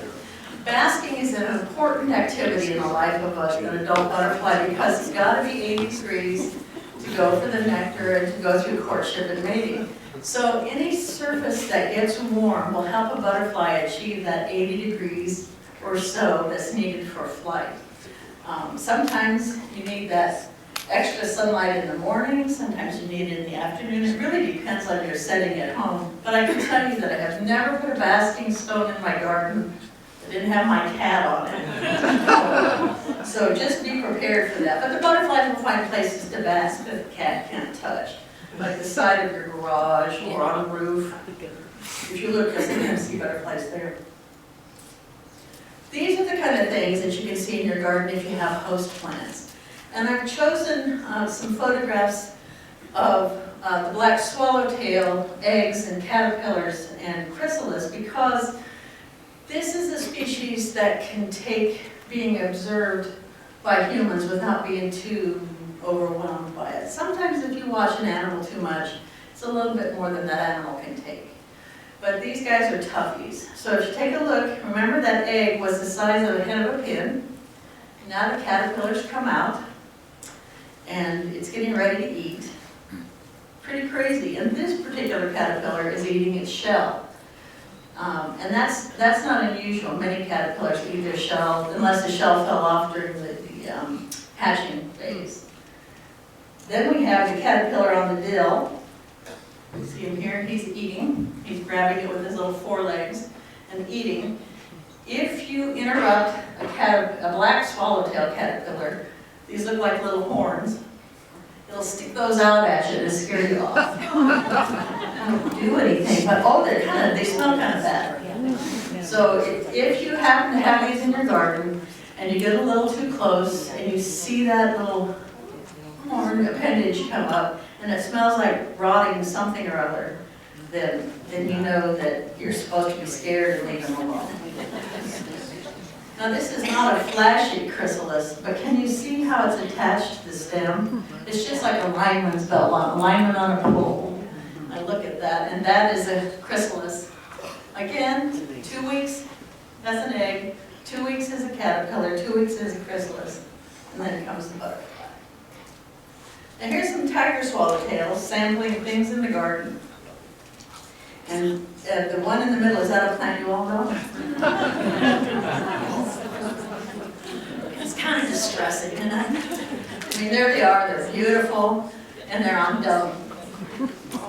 Basking is an important activity in the life of an adult butterfly because it's got to be 80 degrees to go for the nectar and to go through courtship and mating. So any surface that gets warm will help a butterfly achieve that 80 degrees or so that's needed for flight. Sometimes you need that extra sunlight in the morning, sometimes you need it in the afternoon. It really depends on your setting at home. But I can tell you that I have never put a basking stone in my garden that didn't have my cat on it. So just be prepared for that. But the butterflies will find places to bask that the cat can't touch, like the side of your garage or on a roof. If you look, you'll sometimes see butterflies there. These are the kind of things that you can see in your garden if you have host plants. And I've chosen some photographs of the black swallowtail eggs and caterpillars and chrysalis because this is a species that can take being observed by humans without being too overwhelmed by it. Sometimes if you watch an animal too much, It's a little bit more than that animal can take. But these guys are toughies. So if you take a look, remember that egg was the size of the head of a pin. Now the caterpillars come out, and it's getting ready to eat. Pretty crazy. And this particular caterpillar is eating its shell. And that's not unusual. Many caterpillars eat their shell, unless the shell fell off during the hatching phase. Then we have the caterpillar on the dill. You see him here, he's eating. He's grabbing it with his little forelegs and eating. If you interrupt a black swallowtail caterpillar, these look like little horns, it'll stick those out at you to scare you off. They don't do anything, but they smell kind of bad. So if you happen to have these in your garden and you get a little too close and you see that little horn appendage come up and it smells like rotting something or other, then you know that you're supposed to be scared and leave them alone. Now this is not a flashy chrysalis, but can you see how it's attached to the stem? It's just like a lineman's belt, a lineman on a pole. I look at that, and that is a chrysalis. Again, 2 weeks, that's an egg. 2 weeks is a caterpillar, 2 weeks is a chrysalis, and then comes the butterfly. Now here's some tiger swallowtails sampling things in the garden. And the one in the middle, is that a plant you all know? It's kind of distressing, isn't it? I mean, there they are, they're beautiful, and they're on dung.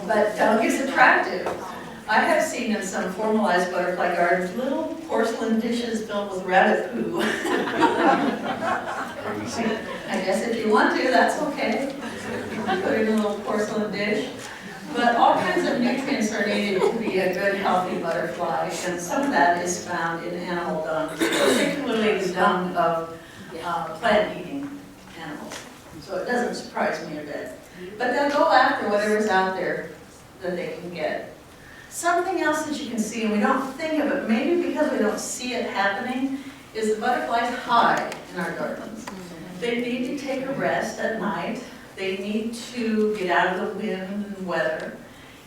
But dung is attractive. I have seen in some formalized butterfly gardens little porcelain dishes filled with rabbit poo. I guess if you want to, that's okay. Put it in a little porcelain dish. But all kinds of nutrients are needed to be a good, healthy butterfly, and some of that is found in animal dung, particularly the dung of plant-eating animals. So it doesn't surprise me a bit. But they'll go after whatever's out there that they can get. Something else that you can see, and we don't think of it, maybe because we don't see it happening, is the butterflies hide in our gardens. They need to take a rest at night. They need to get out of the wind and weather.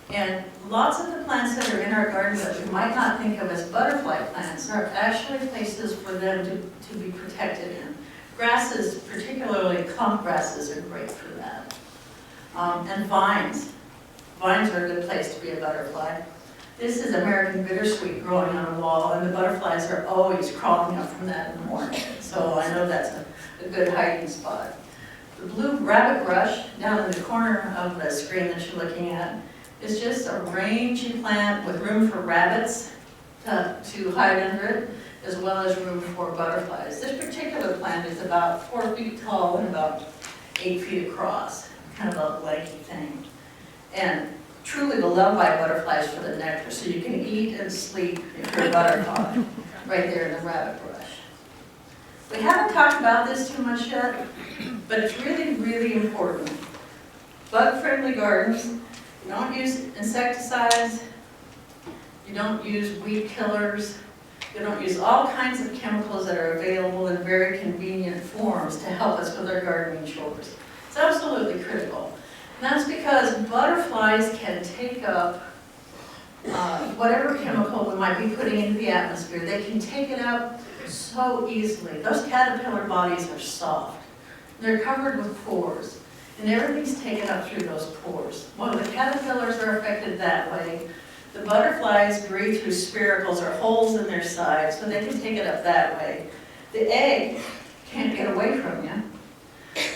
And lots of the plants that are in our gardens that we might not think of as butterfly plants are actually places for them to be protected in. Grasses, particularly clump grasses, are great for that. And vines. Vines are a good place to be a butterfly. This is American bittersweet growing on a wall, and the butterflies are always crawling up from that in the morning. So I know that's a good hiding spot. The blue rabbit brush down in the corner of the screen that you're looking at is just a rangy plant with room for rabbits to hide under it, as well as room for butterflies. This particular plant is about 4 feet tall and about 8 feet across, kind of a lanky thing. And truly beloved by butterflies for the nectar, so you can eat and sleep if you're a butterfly, right there in the rabbit brush. We haven't talked about this too much yet, but it's really, really important. Bug-friendly gardens, you don't use insecticides, you don't use weed killers, you don't use all kinds of chemicals that are available in very convenient forms to help us with our gardening chores. It's absolutely critical. And that's because butterflies can take up whatever chemical we might be putting into the atmosphere. They can take it up so easily. Those caterpillar bodies are soft. They're covered with pores, and everything's taken up through those pores. Well, the caterpillars are affected that way. The butterflies breathe through spiracles or holes in their sides, so they can take it up that way. The egg can't get away from you.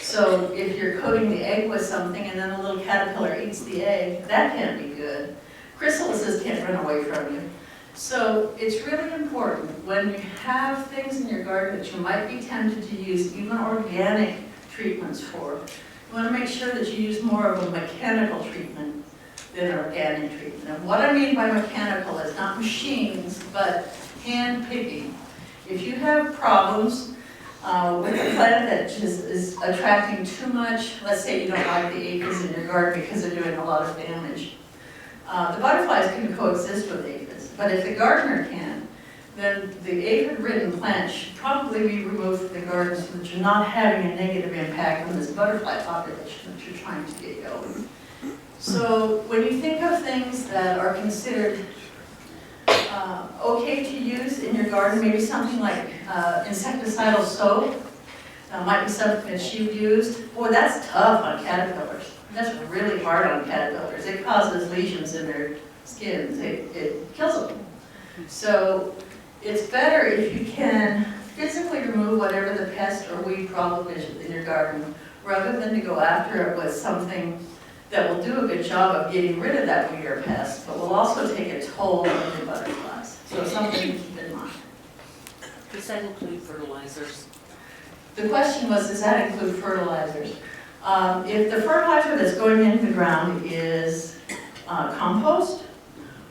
So if you're coating the egg with something and then a little caterpillar eats the egg, that can't be good. Chrysalises can't run away from you. So it's really important when you have things in your garden that you might be tempted to use even organic treatments for. You want to make sure that you use more of a mechanical treatment than organic treatment. And what I mean by mechanical is not machines, but hand picking. If you have problems with a plant that is attracting too much, let's say you don't like the aphids in your garden because they're doing a lot of damage. The butterflies can coexist with aphids, but if the gardener can, then the aphid-ridden plant should probably be removed from the garden so that you're not having a negative impact on this butterfly population that you're trying to get going. So when you think of things that are considered okay to use in your garden, maybe something like insecticidal soap, might be something that you've used. Boy, that's tough on caterpillars. That's really hard on caterpillars. It causes lesions in their skins. It kills them. So it's better if you can physically remove whatever the pest or weed problem is in your garden, rather than to go after it with something that will do a good job of getting rid of that weed or pest, but will also take a toll on your butterflies. So something to keep in mind. Does that include fertilizers? The question was, does that include fertilizers? If the fertilizer that's going into the ground is compost,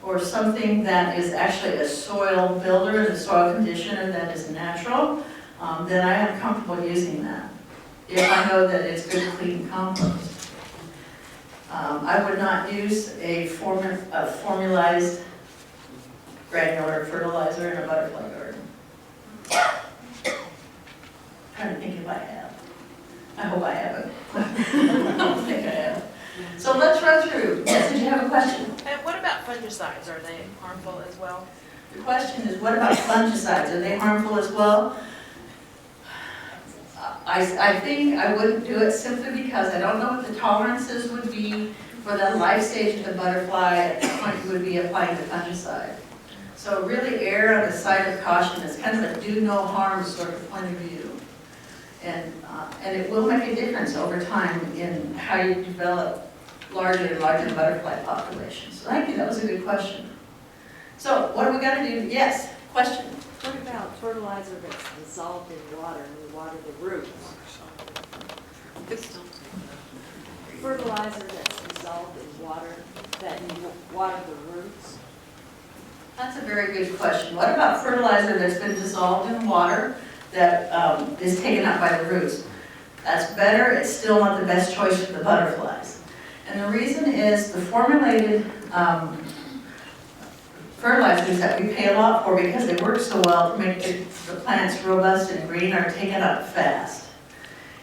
or something that is actually a soil builder, a soil conditioner that is natural, then I am comfortable using that, if I know that it's good, clean compost. I would not use a formalized granular fertilizer in a butterfly garden. Trying to think if I have. I hope I haven't. I don't think I have. So let's run through. Yes, did you have a question? And what about fungicides? Are they harmful as well? The question is, what about fungicides? Are they harmful as well? I think I wouldn't do it simply because I don't know what the tolerances would be for the life stage of the butterfly at the point you would be applying the fungicide. So really err on the side of caution. It's kind of a do no harm sort of point of view. And it will make a difference over time in how you develop larger and larger butterfly populations. So thank you, that was a good question. So what do we got to do? Yes, question. What about fertilizer that's dissolved in water and we water the roots? Fertilizer that's dissolved in water that you water the roots? That's a very good question. What about fertilizer that's been dissolved in water that is taken up by the roots? That's better. It's still not the best choice for the butterflies. And the reason is the formulated fertilizers that we pay a lot for, because they work so well to make the plants robust and green, are taken up fast.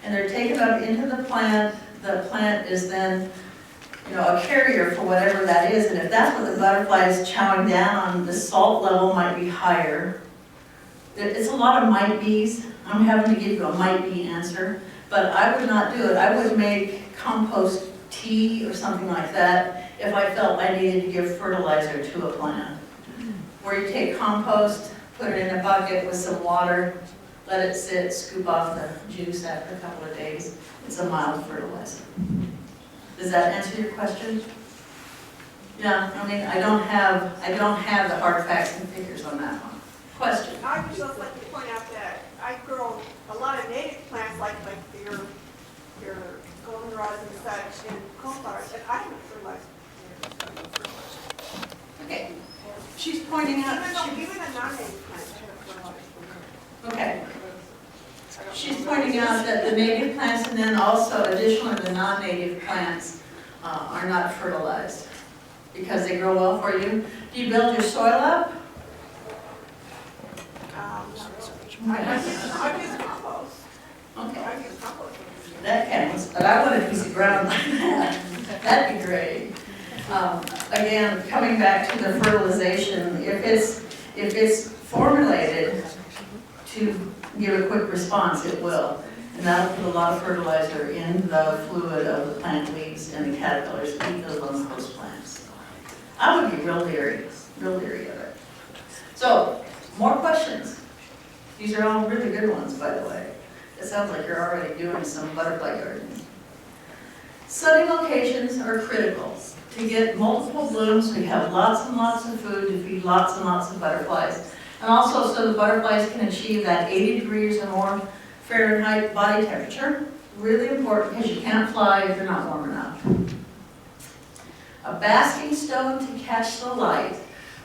And they're taken up into the plant. The plant is then, a carrier for whatever that is. And if that's what the butterfly is chowing down on, the salt level might be higher. It's a lot of might be's. I'm having to give you a might be answer. But I would not do it. I would make compost tea or something like that if I felt I needed to give fertilizer to a plant. Where you take compost, put it in a bucket with some water, let it sit, scoop off the juice after a couple of days. It's a mild fertilizer. Does that answer your question? Yeah, I mean, I don't have the hard facts and figures on that one. Question? I would just like to point out that I grow a lot of native plants like your goldenrods and such and coneflowers, and I haven't fertilized. Okay. She's pointing out. Even a non-native plant I haven't fertilized. Okay. She's pointing out that the native plants and then also additionally the non-native plants are not fertilized because they grow well for you. Do you build your soil up? I use compost. Okay. I use compost. That counts, but I want a piece of ground like that. That'd be great. Again, coming back to the fertilization, if it's formulated to give a quick response, it will. And that'll put a lot of fertilizer in the fluid of the plant leaves and the caterpillars that eat those on those plants. I would be real leery of it. So, more questions? These are all really good ones, by the way. It sounds like you're already doing some butterfly gardening. Sunning locations are critical. To get multiple blooms, we have lots and lots of food to feed lots and lots of butterflies. And also so the butterflies can achieve that 80 degrees or more Fahrenheit body temperature. Really important because you can't fly if you're not warm enough. A basking stone to catch the light,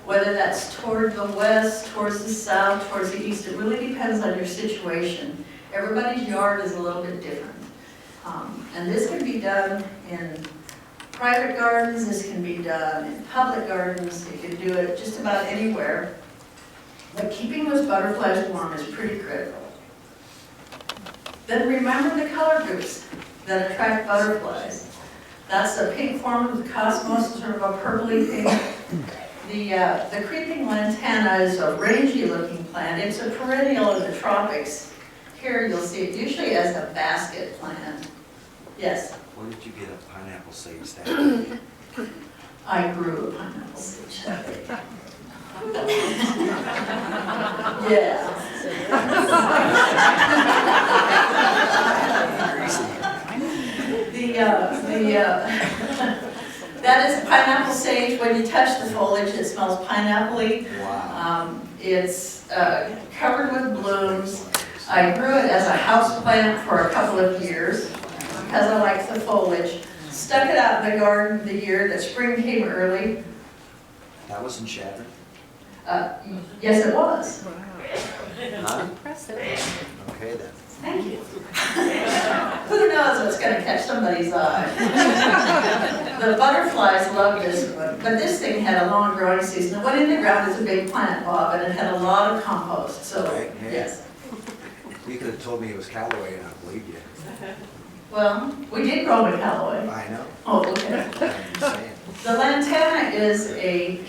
whether that's toward the west, towards the south, towards the east, it really depends on your situation. Everybody's yard is a little bit different. And this can be done in private gardens, this can be done in public gardens, you can do it just about anywhere. But keeping those butterflies warm is pretty critical. Then remember the color groups that attract butterflies. That's the pink form of the cosmos, sort of a purpley pink. The creeping lantana is a rangy looking plant. It's a perennial in the tropics. Here you'll see it usually as a basket plant. Yes, Where did you get a pineapple sage that? I grew a pineapple sage that way. Yeah. That is pineapple sage. When you touch the foliage, it smells pineapple-y. Wow. It's covered with blooms. I grew it as a house plant for a couple of years because I like the foliage. Stuck it out in the garden the year that spring came early. That was in Chadron? Yes, it was. Huh? Okay then. Thank you. Who knows what's going to catch somebody's eye? The butterflies love this one, but this thing had a long growing season. It went in the ground as a big plant, Bob, and it had a lot of compost, so Right, yeah. yes. You could have told me it was Callaway and I believed you. Well, we did grow in Callaway. I know. Oh, okay. I'm just saying. The lantana is a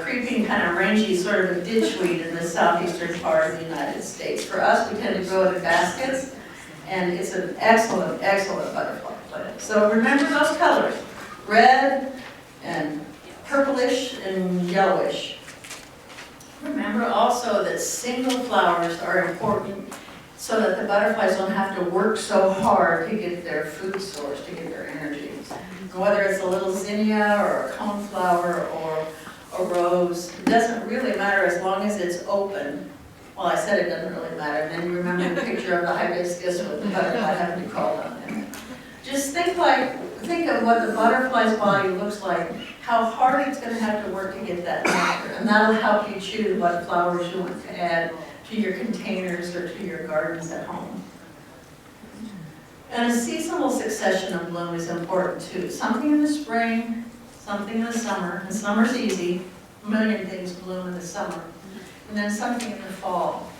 creeping kind of rangy sort of a ditchweed in the southeastern part of the United States. For us, we tend to grow it in baskets, and it's an excellent, excellent butterfly plant. So remember those colors, red and purplish and yellowish. Remember also that single flowers are important so that the butterflies don't have to work so hard to get their food source, to get their energy. Whether it's a little zinnia or a coneflower or a rose, it doesn't really matter as long as it's open. Well, I said it doesn't really matter, and then you remember the picture of the hibiscus with the butterfly having to crawl down in it. Just think of what the butterfly's body looks like, how hard it's going to have to work to get that nectar, and that'll help you choose what flowers you want to add to your containers or to your gardens at home. And a seasonal succession of bloom is important too. Something in the spring, something in the summer, and summer's easy, a million things bloom in the summer, and then something in the fall.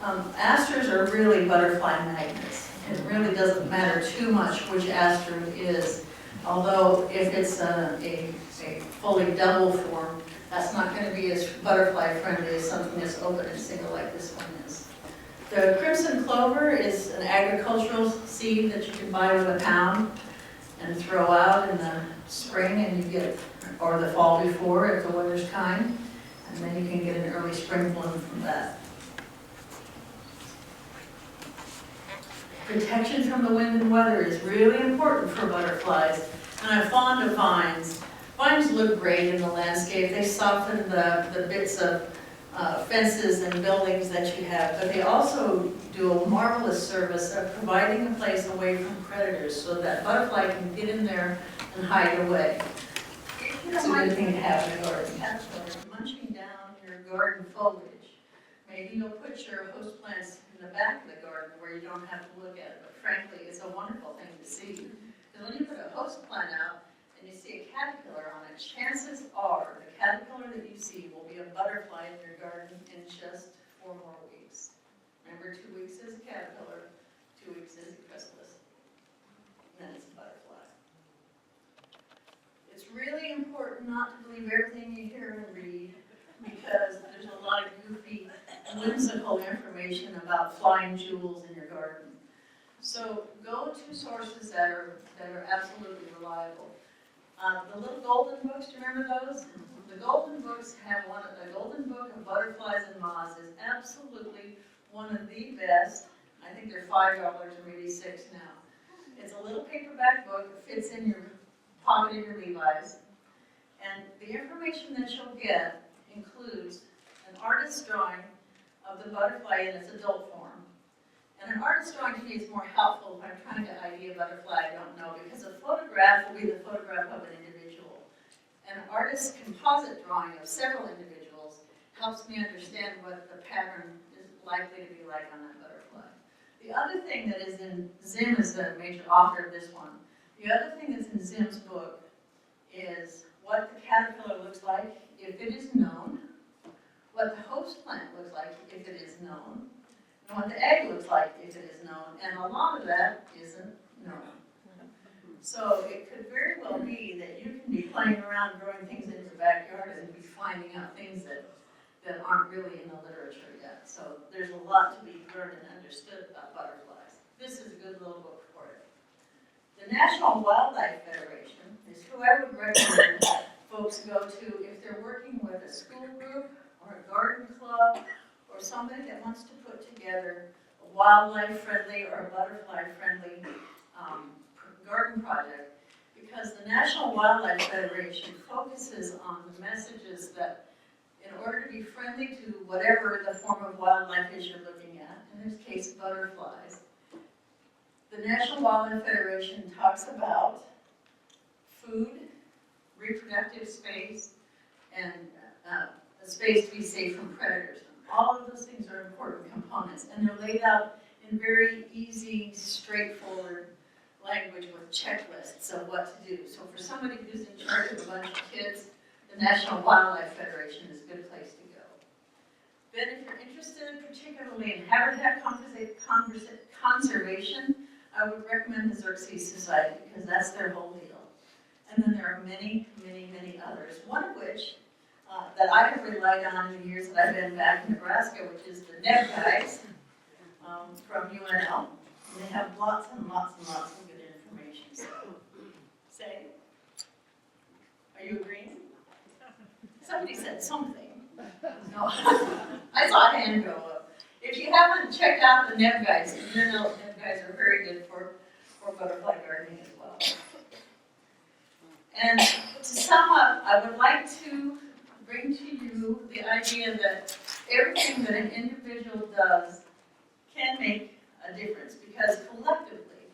Asters are really butterfly magnets. It really doesn't matter too much which aster it is, although if it's a fully double form, that's not going to be as butterfly friendly as something that's open and single like this one is. The crimson clover is an agricultural seed that you can buy with a pound and throw out in the spring, and you get, or the fall before if the weather's kind, and then you can get an early spring bloom from that. Protection from the wind and weather is really important for butterflies, and I'm fond of vines. Vines look great in the landscape. They soften the bits of fences and buildings that you have, but they also do a marvelous service of providing a place away from predators so that butterfly can get in there and hide away. It's a good thing to have in a garden. Munching down your garden foliage. Maybe you'll put your host plants in the back of the garden where you don't have to look at it, but frankly, it's a wonderful thing to see. Because when you put a host plant out and you see a caterpillar on it, chances are the caterpillar that you see will be a butterfly in your garden in just 4 more weeks. Remember, 2 weeks is a caterpillar, 2 weeks is a chrysalis, and then it's a butterfly. It's really important not to believe everything you hear and read, because there's a lot of goofy, whimsical information about flying jewels in your garden. So go to sources that are absolutely reliable. The little golden books, do you remember those? The golden books have the Golden Book of Butterflies and Moths is absolutely one of the best. I think they're $5 or maybe $6 now. It's a little paperback book that fits in your pocket of your Levi's. And the information that you'll get includes an artist's drawing of the butterfly in its adult form. And an artist's drawing to me is more helpful if I'm trying to ID a butterfly I don't know, because a photograph will be the photograph of an individual. An artist's composite drawing of several individuals helps me understand what the pattern is likely to be like on that butterfly. The other thing that is in, Zim is the major author of this one. The other thing that's in Zim's book is what the caterpillar looks like if it is known, what the host plant looks like if it is known, and what the egg looks like if it is known, and a lot of that isn't known. So it could very well playing around growing things in your backyard and be finding out things that aren't really in the literature yet. So there's a lot to be learned and understood about butterflies. This is a good little book for it. The National Wildlife Federation is who I would recommend folks go to if they're working with a school group or a garden club or somebody that wants to put together a wildlife-friendly or a butterfly-friendly garden project, because the National Wildlife Federation focuses on the messages that in order to be friendly to whatever the form of wildlife is you're looking at, in this case butterflies, the National Wildlife Federation talks about food, reproductive space, and a space to be safe from predators. All of those things are important components, and they're laid out in very easy, straightforward language with checklists of what to do. So for somebody who's in charge of a bunch of kids, the National Wildlife Federation is a good place to go. Then if you're interested particularly in habitat conservation, I would recommend the Xerxes Society because that's their whole deal. And then there are many, many, many others, one of which that I have relied on in the years that I've been back in Nebraska, which is the NEB guys from UNL. And they have lots and lots and lots of good information. So, say, are you agreeing? Somebody said something. No, I saw a hand go up. If you haven't checked out the NEB guys, the UNL NEB guys are very good for butterfly gardening as well. And to sum up, I would like to bring to you the idea that everything that an individual does can make a difference, because collectively,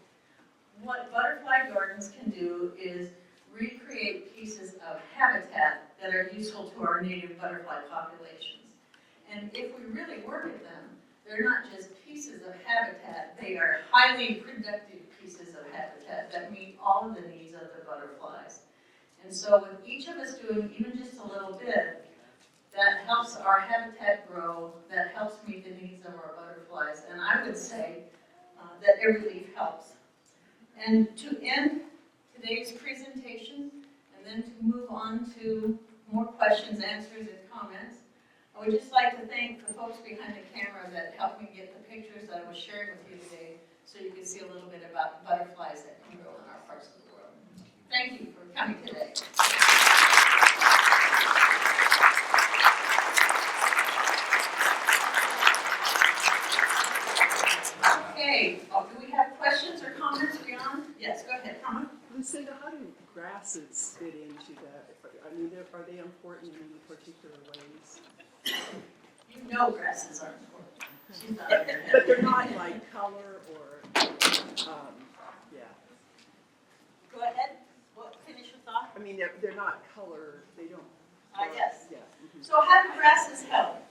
what butterfly gardens can do is recreate pieces of habitat that are useful to our native butterfly populations. And if we really work at them, they're not just pieces of habitat, they are highly productive pieces of habitat that meet all of the needs of the butterflies. And so with each of us doing even just a little bit, that helps our habitat grow, that helps meet the needs of our butterflies. And I would say that every leaf helps. And to end today's presentation, and then to move on to more questions, answers, and comments, I would just like to thank the folks behind the camera that helped me get the pictures that I was sharing with you today, so you can see a little bit about the butterflies that can grow in our parts of the world. Thank you for coming today. Okay, do we have questions or comments beyond? Yes, go ahead, comment. Lucinda, how do grasses fit into that? I mean, are they important in any particular ways? You know grasses are important. She's not in your head. But they're not like color or, yeah. Go ahead. Finish your thought. I mean, they're not color, they don't. Yes. Yeah. So how do grasses help?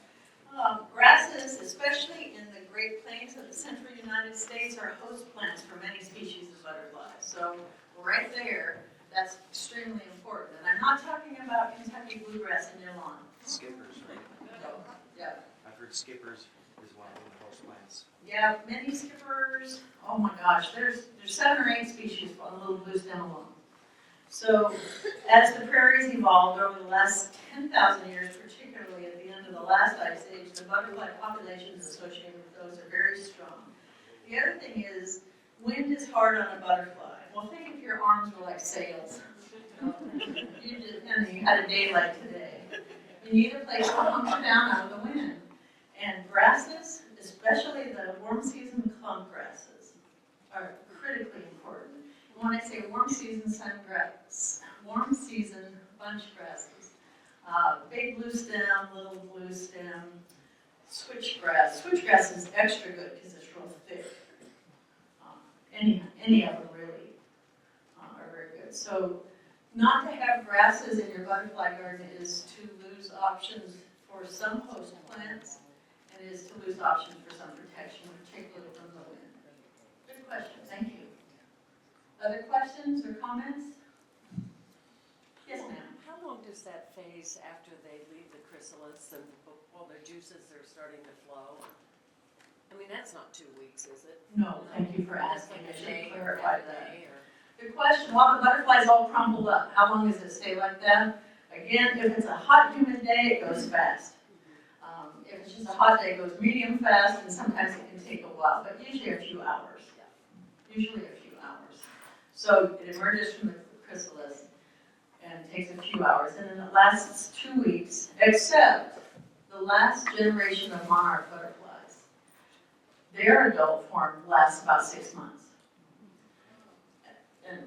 Grasses, especially in the Great Plains of the central United States, are host plants for many species of butterflies. So right there, that's extremely important. And I'm not talking about Kentucky bluegrass in your lawn. Skippers, right? So, yeah. I've heard skippers is one of the host plants. Yeah, many skippers. Oh my gosh, there's 7 or 8 species on little blue stem alone. So as the prairies evolved over the last 10,000 years, particularly at the end of the last ice age, the butterfly populations associated with those are very strong. The other thing is, wind is hard on a butterfly. Well, think if your arms were like sails. And you had a day like today. You need a place to hunker down out of the wind. And grasses, especially the warm season clump grasses, are critically important. When I say warm season warm season bunch grasses, big blue stem, little blue stem, switchgrass. Switchgrass is extra good because it's real thick. Any of them really are very good. So not to have grasses in your butterfly garden is to lose options for some host plants, and is to lose options for some protection, particularly from the wind. Good question, thank you. Other questions or comments? Yes, ma'am. How long does that phase after they leave the chrysalis and while their juices are starting to flow? I mean, that's not 2 weeks, is it? No, thank you for That's asking. like I a should day or clarify half a that. day or? The question, while the butterflies all crumple up, how long does it stay like that? Again, if it's a hot, humid day, it goes fast. If it's just a hot day, it goes medium fast, and sometimes it can take a while, but usually a few hours. Usually a few hours. So it emerges from the chrysalis and takes a few hours, and then it lasts 2 weeks, except the last generation of monarch butterflies. Their adult form lasts about 6 months. And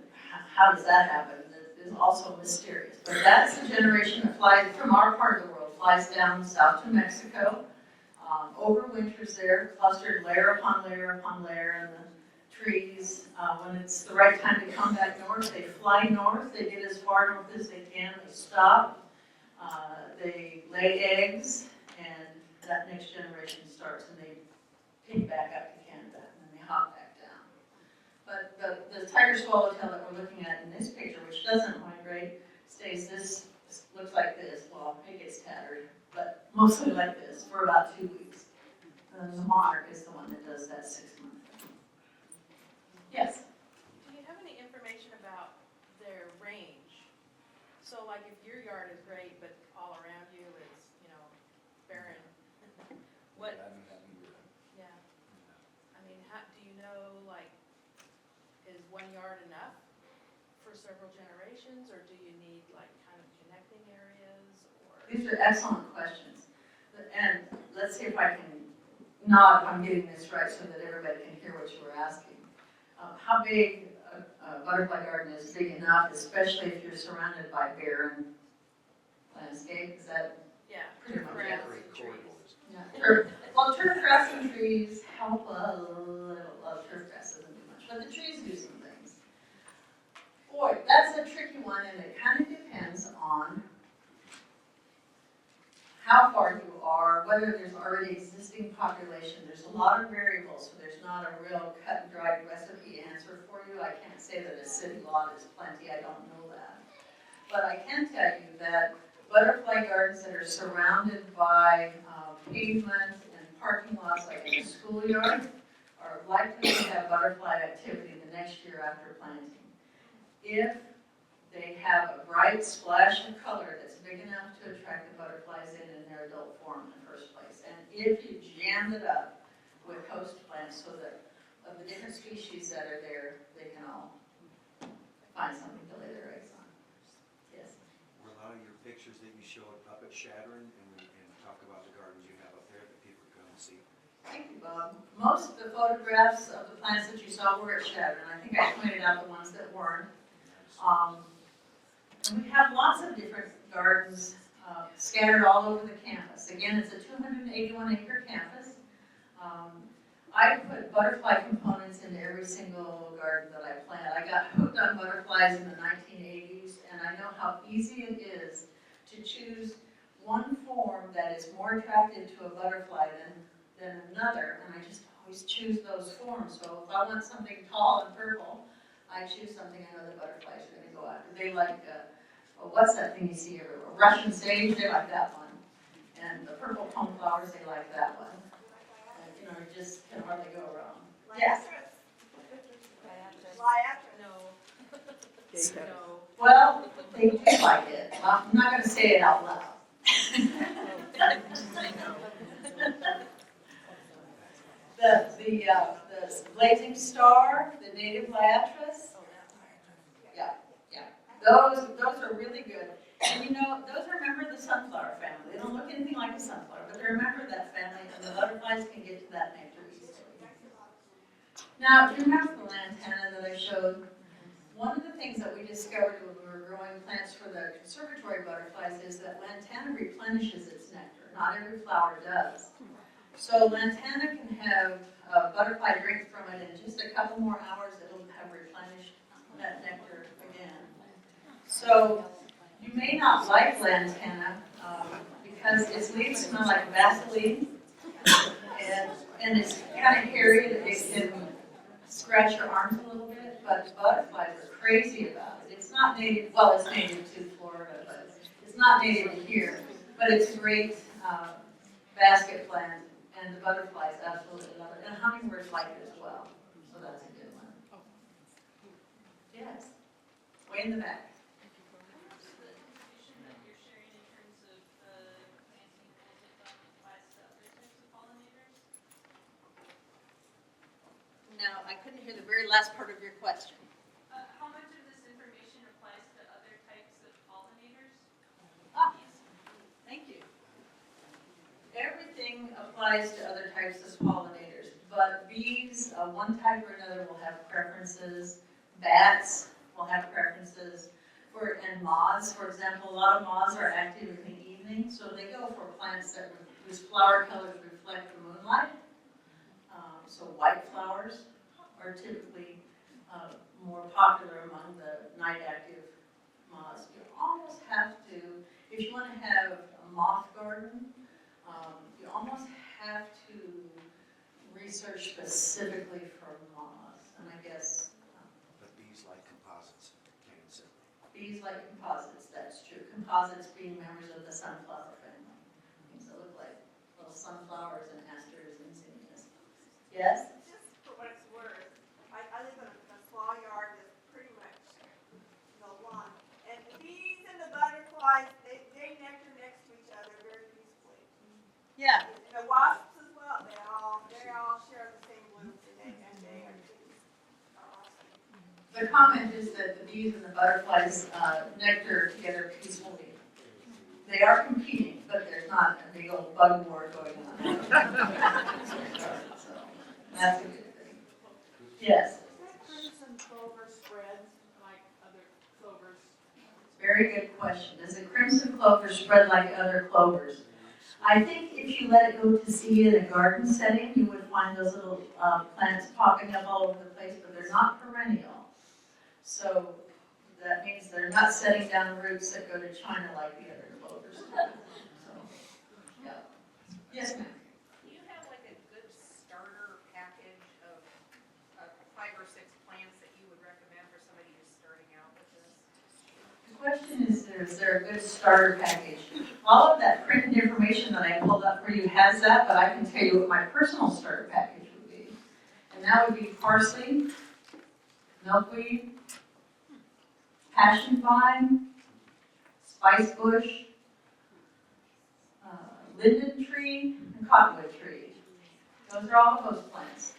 how does that happen? It is also mysterious. But that's the generation that flies from our part of the world, flies down south to Mexico, overwinters there, clustered layer upon layer upon layer in the trees. When it's the right time to come back north, they fly north. They get as far north as they can. They stop. They lay eggs, and that next generation starts, and they pick back up to Canada, and then they hop back down. But the tiger swallowtail that we're looking at in this picture, which doesn't migrate, stays this, looks like this. Well, it gets tattered, but mostly like this for about 2 weeks. And then the monarch is the one that does that 6 month thing. Yes? Do you have any information about their range? So like if your yard is great, but all around you is, barren, what, yeah. I mean, do you know, like, is 1 yard enough for several generations, or do you need like kind of connecting areas, or? These are excellent questions. And let's see if I can nod if I'm getting this right so that everybody can hear what you were asking. How big a butterfly garden is big enough, especially if you're surrounded by barren landscape? Is that Yeah, pretty much grass it? and trees. Yeah. Well, turf grass and trees help a little. Turf grass doesn't do much, but the trees do some things. Boy, that's a tricky one, and it kind of depends on how far you are, whether there's already existing population. There's a lot of variables, so there's not a real cut and dried recipe answer for you. I can't say that a city lot is plenty, I don't know that. But I can tell you that butterfly gardens that are surrounded by pavement and parking lots, like in a schoolyard, are likely to have butterfly activity the next year after planting. If they have a bright splash of color that's big enough to attract the butterflies in their adult form in the first place. And if you jammed it up with host plants so that of the different species that are there, they can all find something to lay their eggs on. Yes? Were a lot of your pictures that you showed up at Shattern and talk about the gardens you have up there that people come and see? Thank you, Bob. Most of the photographs of the plants that you saw were at Shattern. I think I pointed out the ones that weren't. And we have lots of different gardens scattered all over the campus. Again, it's a 281-acre campus. I put butterfly components into every single garden that I plant. I got hooked on butterflies in the 1980s, and I know how easy it is to choose one form that is more attractive to a butterfly than another, and I just always choose those forms. So if I want something tall and purple, I choose something I know the butterflies are going to go after. They like, what's that thing you see everywhere? Russian sage, they like that one. And the purple coneflowers, they like that one. You just can hardly go wrong. Yes? Liatris. No. Okay, No. Well, they do like it. I'm not going to say it out loud. The blazing star, the native liatris. Yeah. Those are really good. And those are a member of the sunflower family. They don't look anything like a sunflower, but they're a member of that family, and the butterflies can get to that nectar easily. Now, do you remember the lantana that I showed? One of the things that we discovered when we were growing plants for the conservatory butterflies is that lantana replenishes its nectar. Not every flower does. So lantana can have a butterfly drink from it in just a couple more hours. It'll have replenished that nectar again. So you may not like lantana because its leaves smell like Vaseline, and it's kind of hairy. It can scratch your arms a little bit, but butterflies are crazy about it. It's not native, well, it's native to Florida, but it's not native to here. But it's a great basket plant, and the butterflies absolutely love it. And hummingbirds like it as well, so that's a good one. Yes? in the back. Information that you're sharing in terms of planting pools of them applies to other types of pollinators? Now, I couldn't hear the very last part of your question. How much of this information applies to other types of pollinators? Ah, thank you. Everything applies to other types of pollinators, but bees, one type or another will have preferences. Bats will have preferences. And moths, for example, a lot of moths are active in the evening, so they go for plants whose flower colors reflect the moonlight. So white flowers are typically more popular among the night active moths. You almost have to, if you want to have a moth garden, you almost have to research specifically for moths. And I guess But bees like composites, plain and simple. bees like composites, that's true. Composites being members of the sunflower family. Things that look like little sunflowers and asters and zinnias. Yes? Just for what it's worth, I live in a small yard that's pretty much no lawn. And the bees and the butterflies, they nectar next to each other very peacefully. Yeah. And the wasps as well, they all share the same blooms and they are awesome. The comment is that the bees and the butterflies nectar together peacefully. They are competing, but there's not a big old bug war going on. So that's a good thing. Yes, Crimson clover spreads like other clovers? very good question. Does the crimson clover spread like other clovers? I think if you let it go to seed in a garden setting, you would find those little plants popping up all over the place, but they're not perennial. So that means they're not setting down roots that go to China like the other clovers. So, yeah. Yes, ma'am. Do you have like a good starter package of 5 or 6 plants that you would recommend for somebody who's starting out with this? The question is there a good starter package? All of that printed information that I pulled up for you has that, but I can tell you what my personal starter package would be. And that would be parsley, milkweed, passion vine, spice bush, linden tree, and cottonwood tree. Those are all host plants.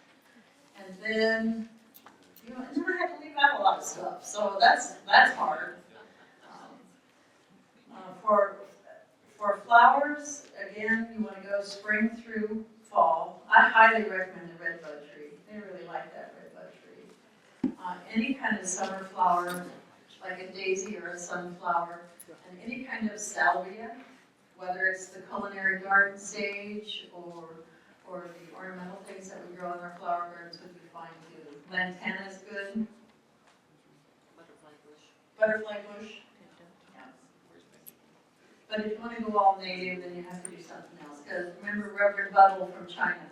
And then, and then I had to leave out a lot of stuff, so that's hard. For flowers, again, you want to go spring through fall. I highly recommend the redbud tree. They really like that redbud tree. Any kind of summer flower, like a daisy or a sunflower, and any kind of salvia, whether it's the culinary garden sage or the ornamental things that we grow in our flower gardens would be fine too. Lantana is good. Butterfly bush. Butterfly bush. Yeah. But if you want to go all native, then you have to do something else. Because remember, Reverend Bubble from China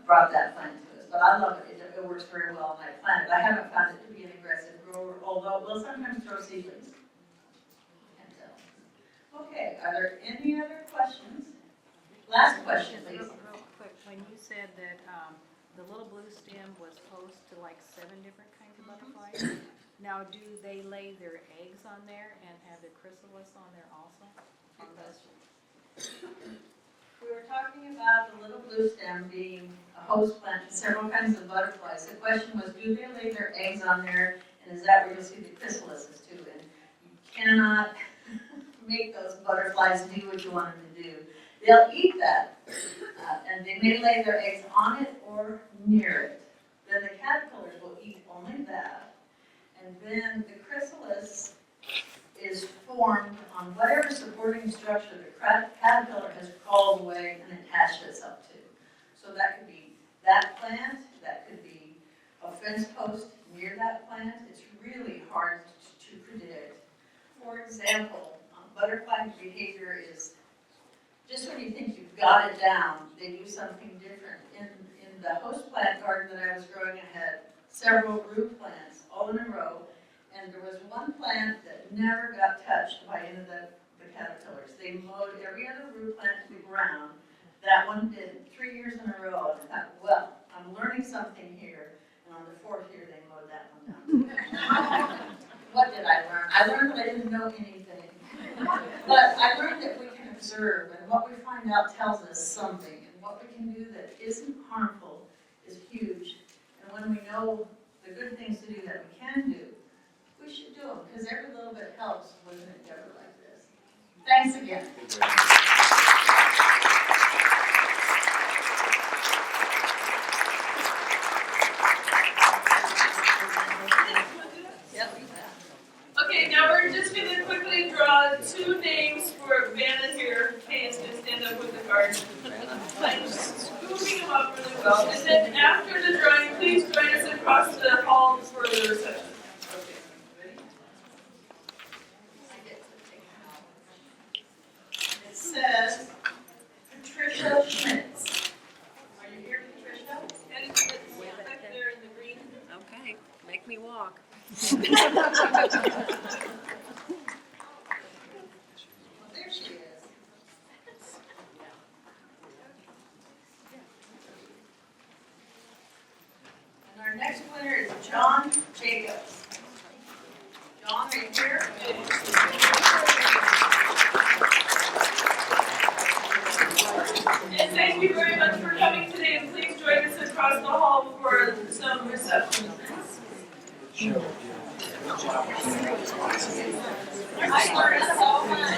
brought that plant to us. But I love it. It works very well, and I plant it. I haven't found it to be an aggressive grower, although it will sometimes throw seedlings. Okay, are there any other questions? Last question, please. Real quick, when you said that the little blue stem was host to like 7 different kinds of butterflies, now do they lay their eggs on there and have the chrysalis on there also? Good question. We were talking about the little blue stem being a host plant to several kinds of butterflies. The question was, do they lay their eggs on there, and is that where you'll see the chrysalises too? And you cannot make those butterflies do what you want them to do. They'll eat that, and they may lay their eggs on it or near it. Then the caterpillars will eat only that, and then the chrysalis is formed on whatever supporting structure the caterpillar has crawled away and attached itself to. So that could be that plant, that could be a fence post near that plant. It's really hard to predict. For example, butterfly behavior is just when you think you've got it down, they do something different. In the host plant garden that I was growing, I had several root plants all in a row, and there was one plant that never got touched by any of the caterpillars. They mowed every other root plant to the ground. That one did 3 years in a row, and I thought, well, I'm learning something here. And on the 4th year, they mowed that one down. What I learned that I didn't know anything. But I learned that we can observe, and what we find out tells us something, and what we can do that isn't harmful is huge. And when we know the good things to do that we can do, we should do them, because every little bit helps with an endeavor like this. Thanks again. Okay, now we're just gonna quickly draw 2 names for Vanna here. Kay's gonna stand up with the card. I'm scooping them up really well. And then after the drawing, please join us across the hall for the reception. It says Patricia Schmitz. Are you here, Patricia? And it's back there in the green. Okay, make me walk. Well, there she is. And our next winner is John Jacobs. John, are you here? And thank you very much for coming today, and please join us across the hall for some reception. I learned so much.